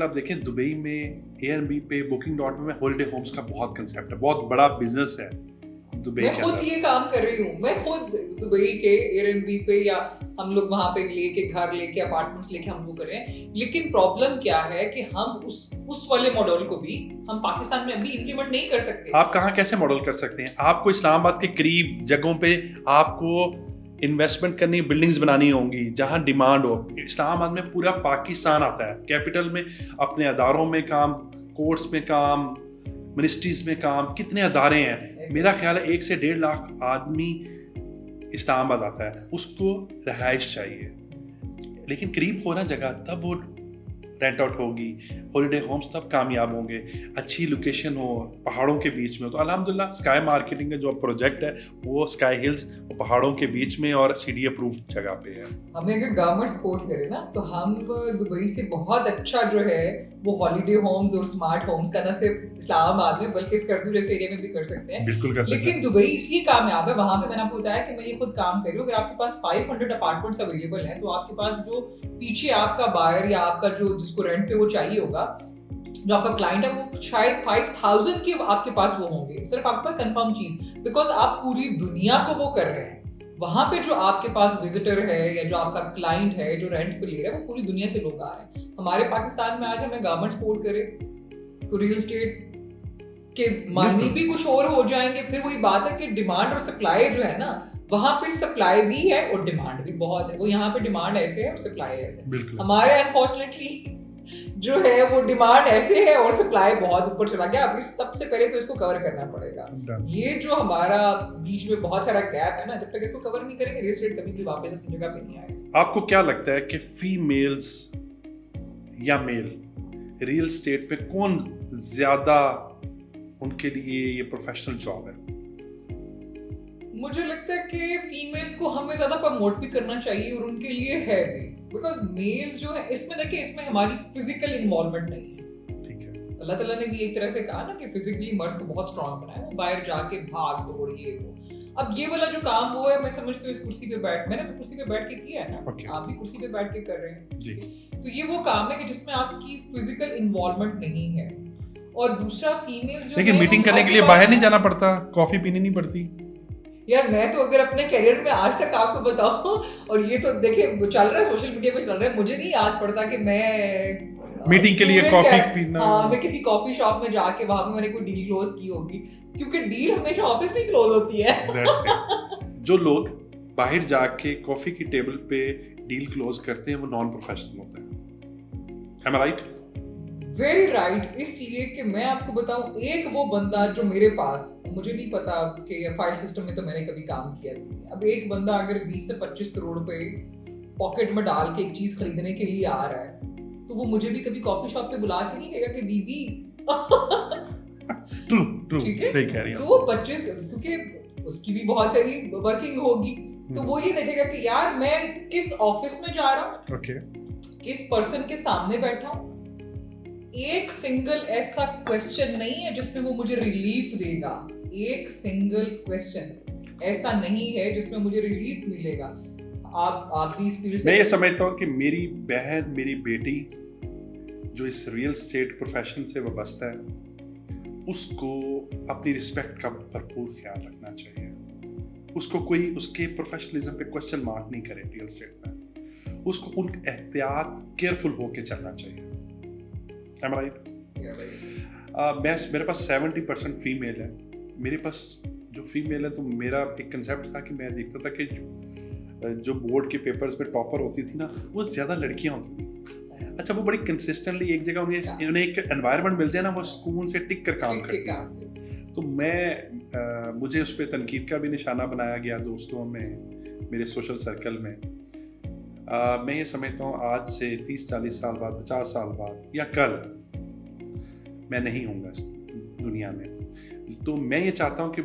आप देखें दुबई में एयरबी पे Booking.com में हॉलिडे होम्स का बहुत कंसेप्ट है, बहुत बड़ा बिजनेस है दुबई मैं खुद ये काम कर रही हूँ, मैं खुद दुबई के एयरबी पे या हम लोग वहां पे लेके घर लेके अपार्टमेंट्स लेके हम वो कर रहे हैं। लेकिन प्रॉब्लम क्या है कि हम उस वाले मॉडल को भी हम पाकिस्तान में अभी इम्प्लीमेंट नहीं कर सकते। आप कहाँ कैसे मॉडल कर सकते हैं? आपको इस्लामाबाद के करीब जगहों पे आपको इन्वेस्टमेंट करनी, बिल्डिंग्स बनानी होंगी जहां डिमांड हो। इस्लामाबाद में पूरा पाकिस्तान आता है, कैपिटल में अपने अदारों में काम, कोर्ट्स में काम, मिनिस्ट्रीज में काम, कितने अदारे हैं। मेरा ख्याल है 1 से 1.5 लाख आदमी इस्लामाबाद आता है, उसको रहाइश चाहिए, लेकिन करीब हो ना जगह तब वो रेंट आउट होगी, हॉलिडे होम्स तब कामयाब होंगे। अच्छी लोकेशन हो, पहाड़ों के बीच में। तो अल्हम्दुलिल्लाह स्काई मार्केटिंग का जो प्रोजेक्ट है वो स्काई हिल्स पहाड़ों के बीच में और सीडी अप्रूव्ड जगह पे है। हमें अगर गवर्नमेंट सपोर्ट करे ना तो हम दुबई से बहुत अच्छा जो है वो हॉलिडे होम्स और स्मार्ट होम्स का ना सिर्फ इस्लामाबाद में बल्कि स्कर्दू जैसे एरिया में भी कर सकते हैं। बिल्कुल कर सकते हैं। लेकिन दुबई इसलिए कामयाब है, वहां पे मैंने आपको बताया कि मैं ये खुद काम कर रही हूँ। अगर आपके पास 500 अपार्टमेंट्स अवेलेबल हैं तो आपके पास जो पीछे आपका बायर या आपका जो जिसको रेंट पे वो चाहिए होगा, जो आपका क्लाइंट है, वो शायद 5000 के आपके पास वो होंगे। सिर्फ आपका कंफर्म चीज, बिकॉज आप पूरी दुनिया को वो कर रहे हैं। वहां पे जो आपके पास विजिटर है या जो आपका क्लाइंट है जो रेंट पे ले रहा है वो पूरी दुनिया से लोग आ रहे हैं। हमारे पाकिस्तान में आज हमें गवर्नमेंट सपोर्ट करे तो रियल एस्टेट के मायने भी कुछ और हो जाएंगे। फिर वही बात है कि डिमांड और सप्लाई जो है ना, वहां पे सप्लाई भी है और डिमांड भी बहुत है। वो यहाँ पे डिमांड ऐसे है और सप्लाई ऐसे है। हमारे अनफॉर्चुनेटली जो है वो डिमांड ऐसे है और सप्लाई बहुत ऊपर चला गया। अभी सबसे पहले तो इसको कवर करना पड़ेगा। ये जो हमारा बीच में बहुत सारा गैप है ना, जब तक इसको कवर नहीं करेंगे रियल एस्टेट कभी भी वापस अपनी जगह पे नहीं आएगा। आपको क्या लगता है कि फीमेल्स या मेल रियल एस्टेट पे कौन ज्यादा उनके लिए ये प्रोफेशनल जॉब है? मुझे लगता है कि फीमेल्स को हमें ज्यादा प्रमोट भी करना चाहिए और उनके लिए है भी, बिकॉज मेल्स जो है इसमें देखिए इसमें हमारी फिजिकल इन्वॉल्वमेंट नहीं है। ठीक है। अल्लाह ताला ने भी एक तरह से कहा ना कि फिजिकली मर्द को बहुत स्ट्रांग बनाया, वो बाहर जाके भाग दौड़ ये वो। अब ये वाला जो काम वो है, मैं समझती हूँ इस कुर्सी पे बैठ, मैंने तो कुर्सी पे बैठ के किया है ना, आप भी कुर्सी पे बैठ के कर रहे हैं जी। तो ये वो काम है कि जिसमें आपकी फिजिकल इन्वॉल्वमेंट नहीं है। और दूसरा फीमेल्स जो लेकिन मीटिंग करने के लिए बाहर नहीं जाना पड़ता, कॉफी पीनी नहीं पड़ती। यार मैं तो अगर अपने करियर में आज तक आपको बताऊं, और ये तो देखिए चल रहा है सोशल मीडिया पे चल रहा है, मुझे नहीं याद पड़ता कि मैं मीटिंग के लिए कॉफी पीना, हाँ मैं किसी कॉफी शॉप में जाके वहां पे मैंने कोई डील क्लोज की होगी, क्योंकि डील हमेशा ऑफिस में क्लोज होती है। जो लोग बाहर जाके कॉफी की टेबल पे डील क्लोज करते हैं वो नॉन प्रोफेशनल होते हैं। Am I right? Very right. इसलिए कि मैं आपको बताऊं, एक वो बंदा जो मेरे पास, मुझे नहीं पता कि फाइल सिस्टम में तो मैंने कभी काम किया नहीं, अब एक बंदा अगर 20 से 25 करोड़ रुपए पॉकेट में डाल के एक चीज खरीदने के लिए आ रहा है तो वो मुझे भी कभी कॉफी शॉप पे बुला के नहीं कहेगा कि बीबी ट्रू सही कह रही हो। तो वो 25, क्योंकि उसकी भी बहुत सारी वर्किंग होगी, तो वो ये देखेगा कि यार मैं किस ऑफिस में जा रहा हूँ, किस पर्सन के सामने बैठा हूँ। एक सिंगल ऐसा क्वेश्चन नहीं है जिसमें वो मुझे रिलीफ देगा, एक सिंगल क्वेश्चन ऐसा नहीं है जिसमें मुझे रिलीफ मिलेगा। आप भी इस फील्ड से, मैं ये समझता हूँ कि मेरी बहन, मेरी बेटी जो इस रियल एस्टेट प्रोफेशन से वाबस्ता है, उसको अपनी रिस्पेक्ट का भरपूर ख्याल रखना चाहिए। उसको कोई उसके प्रोफेशनलिज्म पे क्वेश्चन मार्क नहीं करे रियल एस्टेट में। उसको उन एहतियात केयरफुल होके चलना चाहिए। Am I right? मेरे पास 70% फीमेल है। मेरे पास जो फीमेल है, तो मेरा एक कंसेप्ट था कि मैं देखता था कि जो बोर्ड के पेपर्स में टॉपर होती थी ना, वो ज़्यादा लड़कियां होती थी। अच्छा, वो बड़ी कंसिस्टेंटली एक जगह उन्हें एक एनवायरनमेंट मिल जाए ना, वो सुकून से टिक कर काम करती है। तो मुझे उस पर तनकीद का भी निशाना बनाया गया दोस्तों में, मेरे सोशल सर्कल में। मैं ये समझता हूँ आज से 30-40 साल बाद, 50 साल बाद या कल मैं नहीं हूँगा इस दुनिया में, तो मैं ये चाहता हूँ कि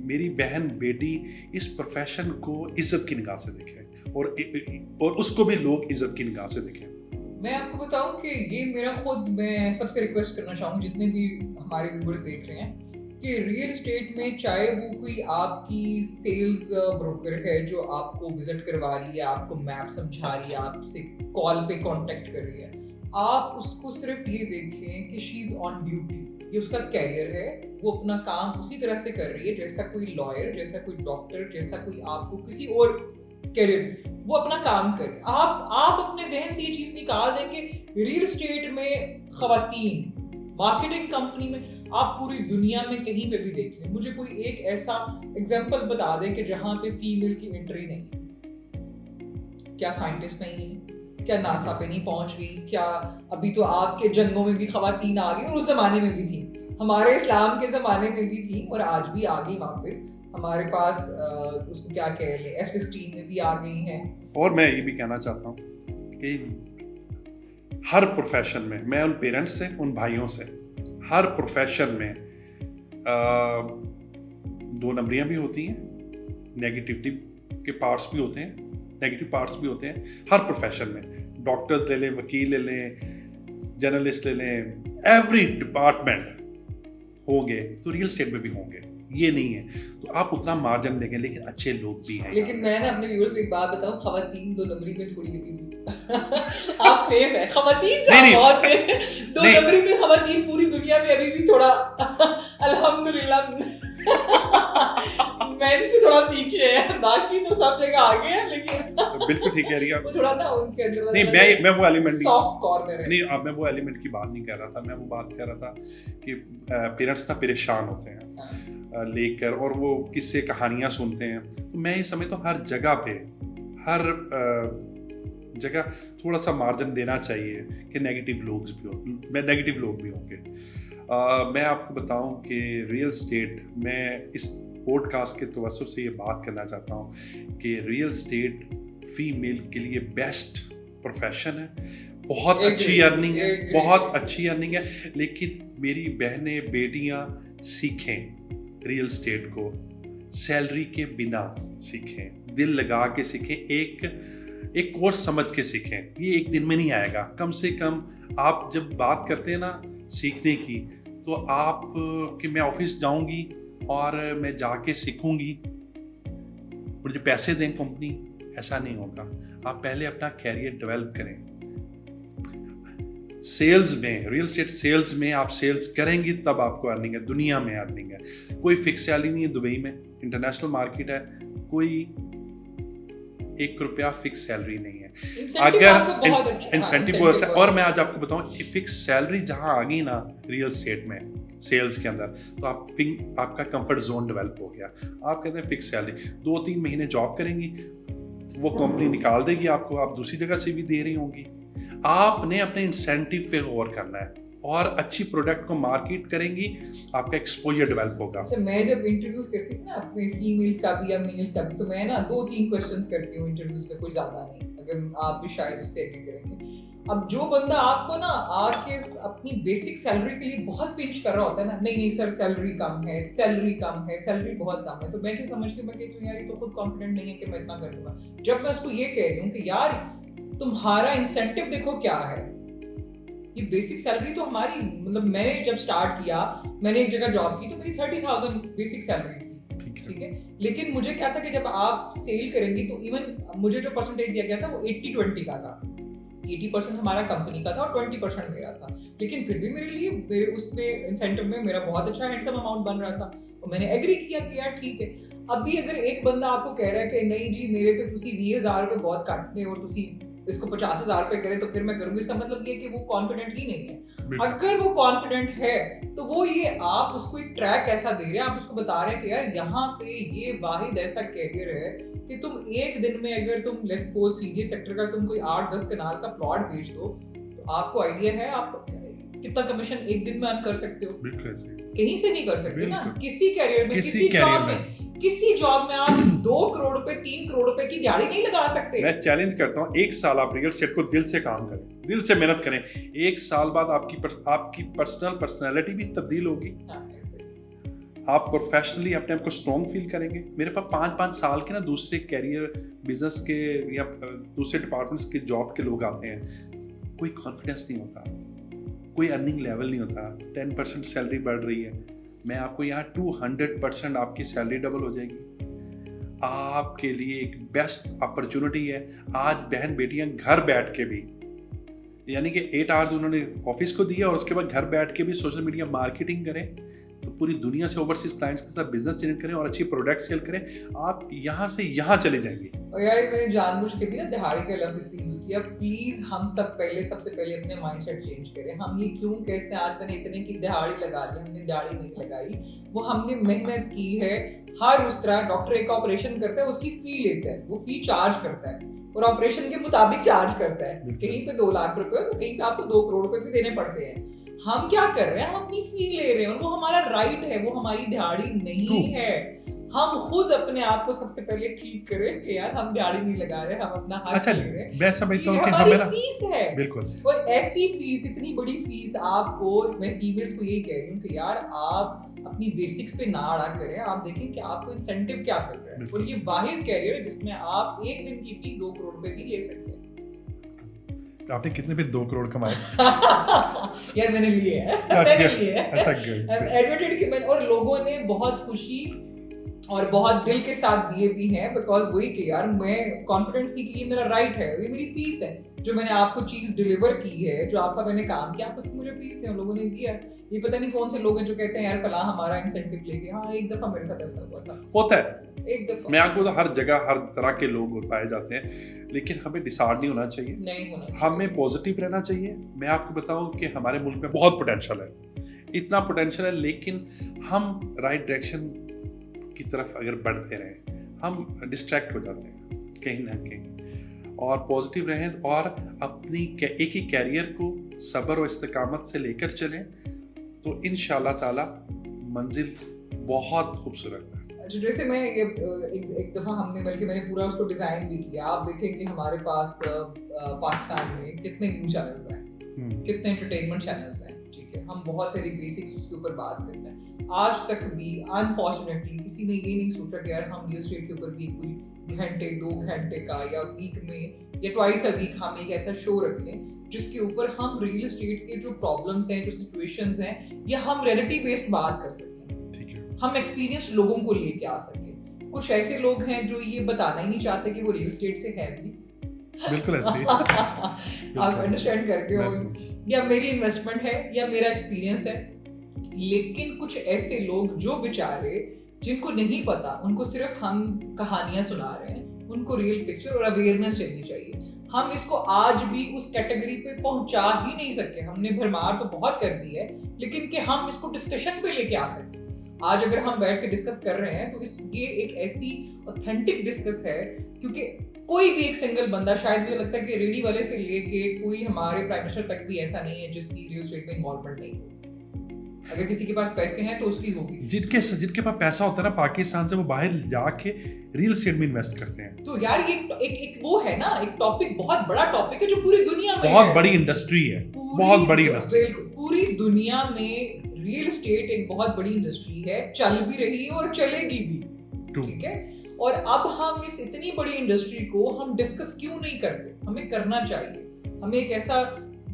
मेरी बहन बेटी इस प्रोफेशन को इज्जत की निगाह से देखें और उसको भी लोग इज्जत की निगाह से देखें। मैं आपको बताऊं कि ये मैं सबसे रिक्वेस्ट करना चाहूँगा, जितने भी हमारे व्यूअर्स देख रहे हैं, कि रियल एस्टेट में चाहे वो कोई आपकी सेल्स ब्रोकर है जो आपको विजिट करवा रही है, आपको मैप समझा रही है, आपसे कॉल पे कांटेक्ट कर रही है, आप उसको सिर्फ ये देखें कि शी इज ऑन ड्यूटी। ये उसका कैरियर है, वो अपना काम उसी तरह से कर रही है जैसा कोई लॉयर, जैसा कोई डॉक्टर, जैसा कोई आपको किसी और कैरियर, वो अपना काम करे। आप अपने जहन से ये चीज निकाल दें कि रियल एस्टेट में खवातीन, मार्केटिंग कंपनी में, आप पूरी दुनिया में कहीं पे भी देख लें, मुझे कोई एक ऐसा एग्जांपल बता दें कि जहां पे फीमेल की एंट्री नहीं है। क्या साइंटिस्ट नहीं है? क्या नासा पे नहीं पहुंच गई? क्या अभी तो आपके जंगों में भी खवातीन आ गई, और उस जमाने में भी थी, हमारे इस्लाम के जमाने में भी थी, और आज भी आ गई वापस। हमारे पास उसको क्या कह ले, F-16 में भी आ गई हैं। और मैं ये भी कहना चाहता हूँ कि हर प्रोफेशन में, मैं उन पेरेंट्स से, उन भाइयों से, हर प्रोफेशन में दो नंबरियां भी होती हैं, नेगेटिविटी के पार्ट्स भी होते हैं, नेगेटिव पार्ट्स भी होते हैं। हर प्रोफेशन में, डॉक्टर्स ले लें, वकील ले लें, जर्नलिस्ट ले लें, एवरी डिपार्टमेंट होंगे, तो रियल एस्टेट में भी होंगे, ये नहीं है। तो आप उतना मार्जिन देंगे, लेकिन अच्छे लोग भी हैं। लेकिन मैं ना अपने व्यूअर्स को एक बात बताऊं, खवातीन दो नंबरी में थोड़ी लगी हुई आप सेफ है, खवातीन से बहुत से दो नंबरी में खवातीन पूरी दुनिया में अभी भी थोड़ा अल्हम्दुलिल्लाह मेन से थोड़ा पीछे है, बाकी तो सब जगह आगे है, लेकिन बिल्कुल ठीक कह रही है आप। वो थोड़ा ना उनके अंदर नहीं, मैं वो एलिमेंट सॉफ्ट कॉर्नर है। नहीं, अब मैं वो एलिमेंट की बात नहीं कर रहा था, मैं वो बात कर रहा था कि पेरेंट्स ना परेशान होते हैं लेकर, और वो किस्से कहानियां सुनते हैं। तो मैं ये समझता हूँ हर जगह पे, हर जगह थोड़ा सा मार्जिन देना चाहिए कि नेगेटिव लोग भी होंगे। मैं आपको बताऊं कि रियल एस्टेट, मैं इस पॉडकास्ट के तवज्जुह से ये बात करना चाहता हूं कि रियल एस्टेट फीमेल के लिए बेस्ट प्रोफेशन है, बहुत अच्छी अर्निंग है, बहुत अच्छी अर्निंग है। लेकिन मेरी बहनें बेटियां सीखें रियल एस्टेट को, सैलरी के बिना सीखें, दिल लगा के सीखें, एक कोर्स समझ के सीखें। ये एक दिन में नहीं आएगा। कम से कम आप जब बात करते हैं ना सीखने की, तो आप कि मैं ऑफिस जाऊंगी और मैं जाके सीखूंगी, मुझे पैसे दें कंपनी, ऐसा नहीं होगा। आप पहले अपना कैरियर डेवलप करें। सेल्स में, रियल एस्टेट सेल्स में आप सेल्स करेंगे तब आपको अर्निंग है, दुनिया में अर्निंग है। कोई फिक्स सैलरी नहीं है दुबई में, इंटरनेशनल मार्केट है, कोई 1 रुपया फिक्स सैलरी नहीं है। अगर इंसेंटिव बहुत अच्छा, और मैं आज आपको बताऊं, फिक्स सैलरी जहां आ गई ना रियल एस्टेट में, सेल्स के अंदर, तो आपका कंफर्ट जोन डेवलप हो गया। आप कहते हैं फिक्स सैलरी, 2-3 महीने जॉब करेंगी, वो कंपनी निकाल देगी आपको, आप दूसरी जगह से भी दे रही होंगी। आपने अपने इंसेंटिव पे गौर करना है और अच्छी प्रोडक्ट को मार्केट करेंगी, आपका एक्सपोजर डेवलप होगा। अच्छा, मैं जब इंटरव्यूज करती थी ना अपने फीमेल्स का भी या मेल्स का भी, तो मैं ना 2-3 क्वेश्चंस करती हूँ इंटरव्यूज पे, कोई ज्यादा नहीं, अगर आप भी शायद उससे एग्री करेंगे। अब जो बंदा आपको ना आके अपनी बेसिक सैलरी के लिए बहुत पिंच कर रहा होता है ना, नहीं सर सैलरी कम है, सैलरी बहुत कम है, तो मैं क्या समझती हूँ, मैं कहती हूँ यार ये तो खुद कॉन्फिडेंट नहीं है कि मैं इतना कर लूंगा। जब मैं उसको ये कह रही हूँ कि यार तुम्हारा इंसेंटिव देखो क्या है, ये बेसिक सैलरी तो हमारी, मतलब मैंने जब स्टार्ट किया, मैंने एक जगह जॉब की तो मेरी 30,000 बेसिक सैलरी थी, ठीक है। लेकिन मुझे क्या था कि जब आप सेल करेंगे तो इवन मुझे जो परसेंटेज दिया गया था वो 80-20 का था, 80% हमारा कंपनी का था और 20% मेरा था। लेकिन फिर भी मेरे उस पे इंसेंटिव में मेरा बहुत अच्छा हैंडसम अमाउंट बन रहा था, और मैंने एग्री किया कि यार ठीक है। अभी अगर एक बंदा आपको कह रहा है कि नहीं जी मेरे तो तुसी 20,000 रुपए बहुत घट ने और तुसी इसको 50,000 पे करे तो फिर मैं करूंगी, इसका मतलब ये कि वो कॉन्फिडेंट ही नहीं है। बिल्कुल। अगर वो कॉन्फिडेंट है तो वो ये आप उसको एक ट्रैक ऐसा दे रहे हैं, आप उसको बता रहे हैं कि यार यहाँ पे ये वाहिद ऐसा कैरियर है कि तुम एक दिन में अगर तुम लेट्स सपोज सीडीए सेक्टर का तुम कोई 8-10 कनाल का प्लॉट बेच दो तो आपको आइडिया है आप कितना कमीशन एक दिन में अर्न कर सकते हो? बिल्कुल सही। कहीं से नहीं कर सकते ना। बिल्कुल। किसी कैरियर में, किसी किसी career जॉब में। में, किसी जॉब में आप 2 करोड़ रुपए 3 करोड़ रुपए की दिहाड़ी नहीं लगा सकते। मैं चैलेंज करता हूँ, 1 साल आप रियल एस्टेट को दिल से काम करें, दिल से मेहनत करें। 1 साल बाद आपकी पर्सनालिटी भी तब्दील होगी। हाँ, ऐसे। आप प्रोफेशनली अपने आप को स्ट्रॉन्ग फील करेंगे। मेरे पास 5-5 साल के ना दूसरे कैरियर बिजनेस के या दूसरे डिपार्टमेंट्स के जॉब के लोग आते हैं, कोई कॉन्फिडेंस नहीं होता, कोई अर्निंग लेवल नहीं होता, 10% सैलरी बढ़ रही है। मैं आपको यहाँ 200% आपकी सैलरी डबल हो जाएगी। आपके लिए एक बेस्ट अपॉर्चुनिटी है। आज बहन बेटियां घर बैठ के भी, यानी कि 8 आवर्स उन्होंने ऑफिस को दिया और उसके बाद घर बैठ के भी सोशल मीडिया मार्केटिंग करें, तो पूरी दुनिया से ओवरसीज क्लाइंट्स के साथ बिजनेस जनरेट करें और अच्छी प्रोडक्ट सेल करें। आप यहाँ से यहाँ चले जाएंगे। और यार मैंने जानबूझ के भी ना दिहाड़ी का लफ्ज इसलिए यूज किया, प्लीज हम सब सबसे पहले अपने माइंडसेट चेंज करें। हम ये क्यों कहते हैं आज मैंने इतने की दिहाड़ी लगा ली, हमने दिहाड़ी नहीं लगाई, वो हमने मेहनत की है। हर उस तरह डॉक्टर एक ऑपरेशन करता है, उसकी फी लेता है, वो फी चार्ज करता है और ऑपरेशन के मुताबिक चार्ज करता है। कहीं पे 2 लाख रुपए तो कहीं पे आपको 2 करोड़ रुपए भी देने पड़ते हैं। हम क्या कर रहे हैं, हम अपनी फी ले रहे हैं और वो हमारा राइट है, वो हमारी दिहाड़ी नहीं है। हम खुद अपने आप को सबसे पहले ठीक करें कि यार हम दिहाड़ी नहीं लगा रहे, हम अपना हक अच्छा, ले रहे हैं। मैं समझता हूँ कि हमारी हमें फीस है। बिल्कुल। और ऐसी फीस, इतनी बड़ी फीस आपको, मैं फीमेल्स को यही कह रही हूँ कि यार आप अपनी बेसिक्स पे ना अड़ा करें, आप देखें कि आपको इंसेंटिव क्या मिल रहा है। और ये वाहिद कैरियर है जिसमें आप एक दिन की फी 2 करोड़ रुपए भी ले सकते हैं। आपने कितने पे 2 करोड़ कमाए? यार मैंने लिए हैं, मैंने लिए हैं। अच्छा, good। एडवर्टेड के मैंने, और लोगों ने बहुत खुशी और बहुत दिल के साथ दिए भी हैं, बिकॉज वही कि यार मैं कॉन्फिडेंट थी कि ये मेरा राइट है, ये मेरी फीस है, जो मैंने आपको चीज डिलीवर की है, जो आपका मैंने काम किया, आप उसकी मुझे फीस दें। लोगों ने दिया। ये पता नहीं कौन से लोग हैं जो कहते हैं यार फलां हमारा इंसेंटिव लेके। हाँ, एक दफा मेरे साथ ऐसा हुआ था, होता है एक दफा। मैं आपको तो हर जगह हर तरह के लोग पाए जाते हैं, लेकिन हमें डिसार्ड नहीं होना चाहिए, नहीं होना चाहिए। हमें पॉजिटिव रहना चाहिए। मैं आपको बताऊं कि हमारे मुल्क में बहुत पोटेंशियल है, इतना पोटेंशियल है, लेकिन हम राइट डायरेक्शन की तरफ अगर बढ़ते रहें, हम डिस्ट्रैक्ट हो जाते हैं कहीं ना कहीं। और पॉजिटिव रहें और अपनी एक ही कैरियर को सब्र और इस्तिकामत से लेकर चलें, तो इंशाल्लाह ताला मंजिल बहुत खूबसूरत है। जैसे मैं ये एक दफा हमने, बल्कि मैंने पूरा उसको डिजाइन भी किया। आप देखें कि हमारे पास पाकिस्तान में कितने न्यूज चैनल्स हैं, कितने एंटरटेनमेंट चैनल्स हैं, ठीक है। हम बहुत सारी बेसिक्स उसके ऊपर बात करते हैं। आज तक भी अनफॉर्चुनेटली किसी ने ये नहीं सोचा कि यार हम रियल एस्टेट के ऊपर भी कोई घंटे 2 घंटे का या वीक में या ट्वाइस अ वीक हम एक ऐसा शो रखें जिसके ऊपर हम रियल एस्टेट के जो प्रॉब्लम्स हैं, जो सिचुएशंस हैं, या हम रियलिटी बेस्ड बात कर सकें। ठीक है। हम एक्सपीरियंस लोगों को लेके आ सकें। कुछ ऐसे लोग हैं जो ये बताना ही नहीं चाहते कि वो रियल एस्टेट से है भी। बिल्कुल ऐसे आप अंडरस्टैंड करते हो, या मेरी इन्वेस्टमेंट है या मेरा एक्सपीरियंस है। लेकिन कुछ ऐसे लोग जो बेचारे, जिनको नहीं पता, उनको सिर्फ हम कहानियां सुना रहे हैं, उनको रियल पिक्चर और अवेयरनेस चलनी चाहिए। हम इसको आज भी उस कैटेगरी पे पहुंचा ही नहीं सके। हमने भरमार तो बहुत कर दी है, लेकिन कि हम इसको डिस्कशन पे लेके आ सके। आज अगर हम बैठ के डिस्कस कर रहे हैं तो ये एक ऐसी ऑथेंटिक डिस्कस है, क्योंकि कोई भी एक सिंगल बंदा, शायद मुझे लगता है कि रेडी वाले से लेके कोई हमारे प्राइम मिनिस्टर तक भी ऐसा नहीं है जिसकी रियल एस्टेट में इन्वॉल्वमेंट नहीं हो। अगर किसी के पास पैसे हैं तो उसकी होगी। जिनके पास पैसा होता है ना, पाकिस्तान से वो बाहर जाके रियल एस्टेट में इन्वेस्ट करते हैं। तो यार ये एक वो है ना, एक टॉपिक, बहुत बड़ा टॉपिक है जो पूरी दुनिया में बहुत बड़ी इंडस्ट्री है, बहुत बड़ी इंडस्ट्री। पूरी दुनिया में रियल एस्टेट एक बहुत बड़ी इंडस्ट्री है, चल भी रही है और चलेगी भी, ठीक है। और अब हम इस इतनी बड़ी इंडस्ट्री को हम डिस्कस क्यों नहीं करते? हमें करना चाहिए। हमें एक ऐसा,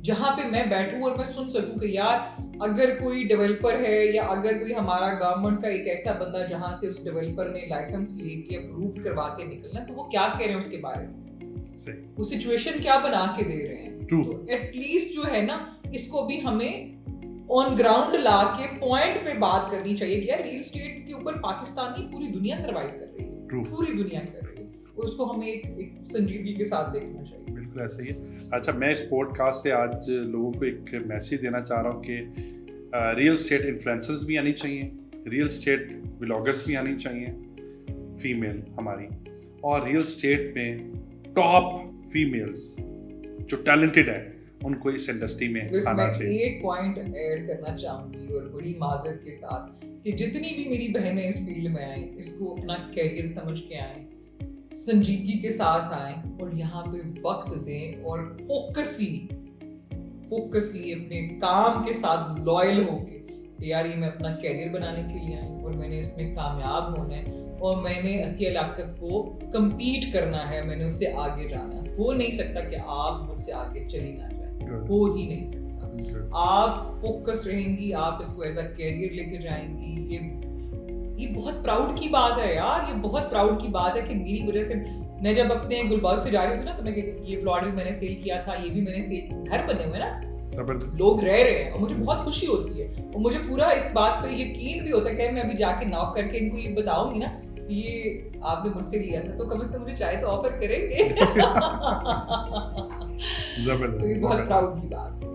जहां पे मैं बैठूं और मैं सुन सकूं कि यार अगर कोई डेवलपर है या अगर कोई हमारा गवर्नमेंट का एक ऐसा बंदा जहां से उस डेवलपर ने लाइसेंस लेके अप्रूव करवा के निकलना, तो वो क्या कह रहे हैं उसके बारे में, सही, वो सिचुएशन क्या बना के दे रहे हैं। True. तो एटलीस्ट जो है ना, इसको भी हमें ऑन ग्राउंड ला के पॉइंट पे बात करनी चाहिए कि यार रियल एस्टेट के ऊपर पाकिस्तान नहीं, पूरी दुनिया सर्वाइव कर रही है। True. पूरी दुनिया कर रही है, और उसको हमें एक संजीदगी के साथ देखना चाहिए। बिल्कुल बिल्कुल ऐसा ही है। अच्छा, मैं इस पॉडकास्ट से आज लोगों को एक मैसेज देना चाह रहा हूँ कि रियल स्टेट इन्फ्लुएंसर्स भी आनी चाहिए, रियल स्टेट व्लॉगर्स भी आनी चाहिए फीमेल हमारी, और रियल स्टेट में टॉप फीमेल्स जो टैलेंटेड है उनको इस इंडस्ट्री में बस आना मैं चाहिए। एक पॉइंट ऐड करना चाहूंगी और बड़ी माजरत के साथ कि जितनी भी मेरी बहनें इस फील्ड में आए, इसको अपना कैरियर समझ के आए, संजीदगी के साथ आए और यहाँ पे वक्त दें और फोकसली अपने काम के साथ लॉयल होके कि यार ये मैं अपना कैरियर बनाने के लिए आई और मैंने इसमें कामयाब होना है और मैंने अतिया लियाकत को compete करना है, मैंने उससे आगे जाना है। हो नहीं सकता कि आप मुझसे आगे चली ना जाए, हो ही नहीं सकता। आप फोकस रहेंगी, आप इसको एज अ कैरियर लेके जाएंगी। ये बहुत प्राउड की बात है यार, ये बहुत प्राउड की बात है कि मेरी वजह से मैं जब अपने गुलबर्ग से जा रही थी ना, तो मैं ये प्लॉट भी मैंने सेल किया था, ये भी मैंने सेल, घर बने हुए ना, लोग रह रहे हैं और मुझे बहुत खुशी होती है और मुझे पूरा इस बात पे यकीन भी होता है कि मैं अभी जाके नॉक करके इनको ये बताऊंगी ना ये आपने मुझसे लिया था, तो कम से कम मुझे चाय तो ऑफर करेंगे। जबरदस्त। तो ये बहुत प्राउड की बात है।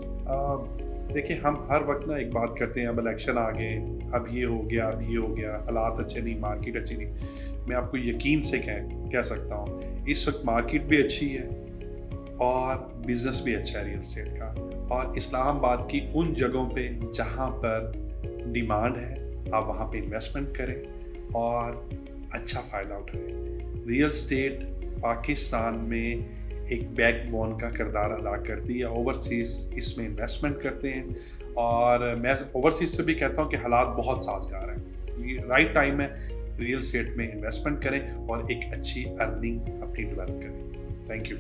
देखिए, हम हर वक्त ना एक बात करते हैं, अब इलेक्शन आ गए, अब ये हो गया, अब ये हो गया, हालात अच्छे नहीं, मार्केट अच्छी नहीं। मैं आपको यकीन से कह सकता हूँ इस वक्त मार्केट भी अच्छी है और बिजनेस भी अच्छा है रियल एस्टेट का, और इस्लामाबाद की उन जगहों पे जहाँ पर डिमांड है आप वहाँ पे इन्वेस्टमेंट करें और अच्छा फ़ायदा उठाएं। रियल एस्टेट पाकिस्तान में एक बैकबोन का किरदार अदा करती है, ओवरसीज़ इसमें इन्वेस्टमेंट करते हैं, और मैं ओवरसीज़ से भी कहता हूँ कि हालात बहुत साजगार हैं। ये राइट टाइम है, रियल एस्टेट में इन्वेस्टमेंट करें और एक अच्छी अर्निंग अपनी डेवलप करें। Thank you.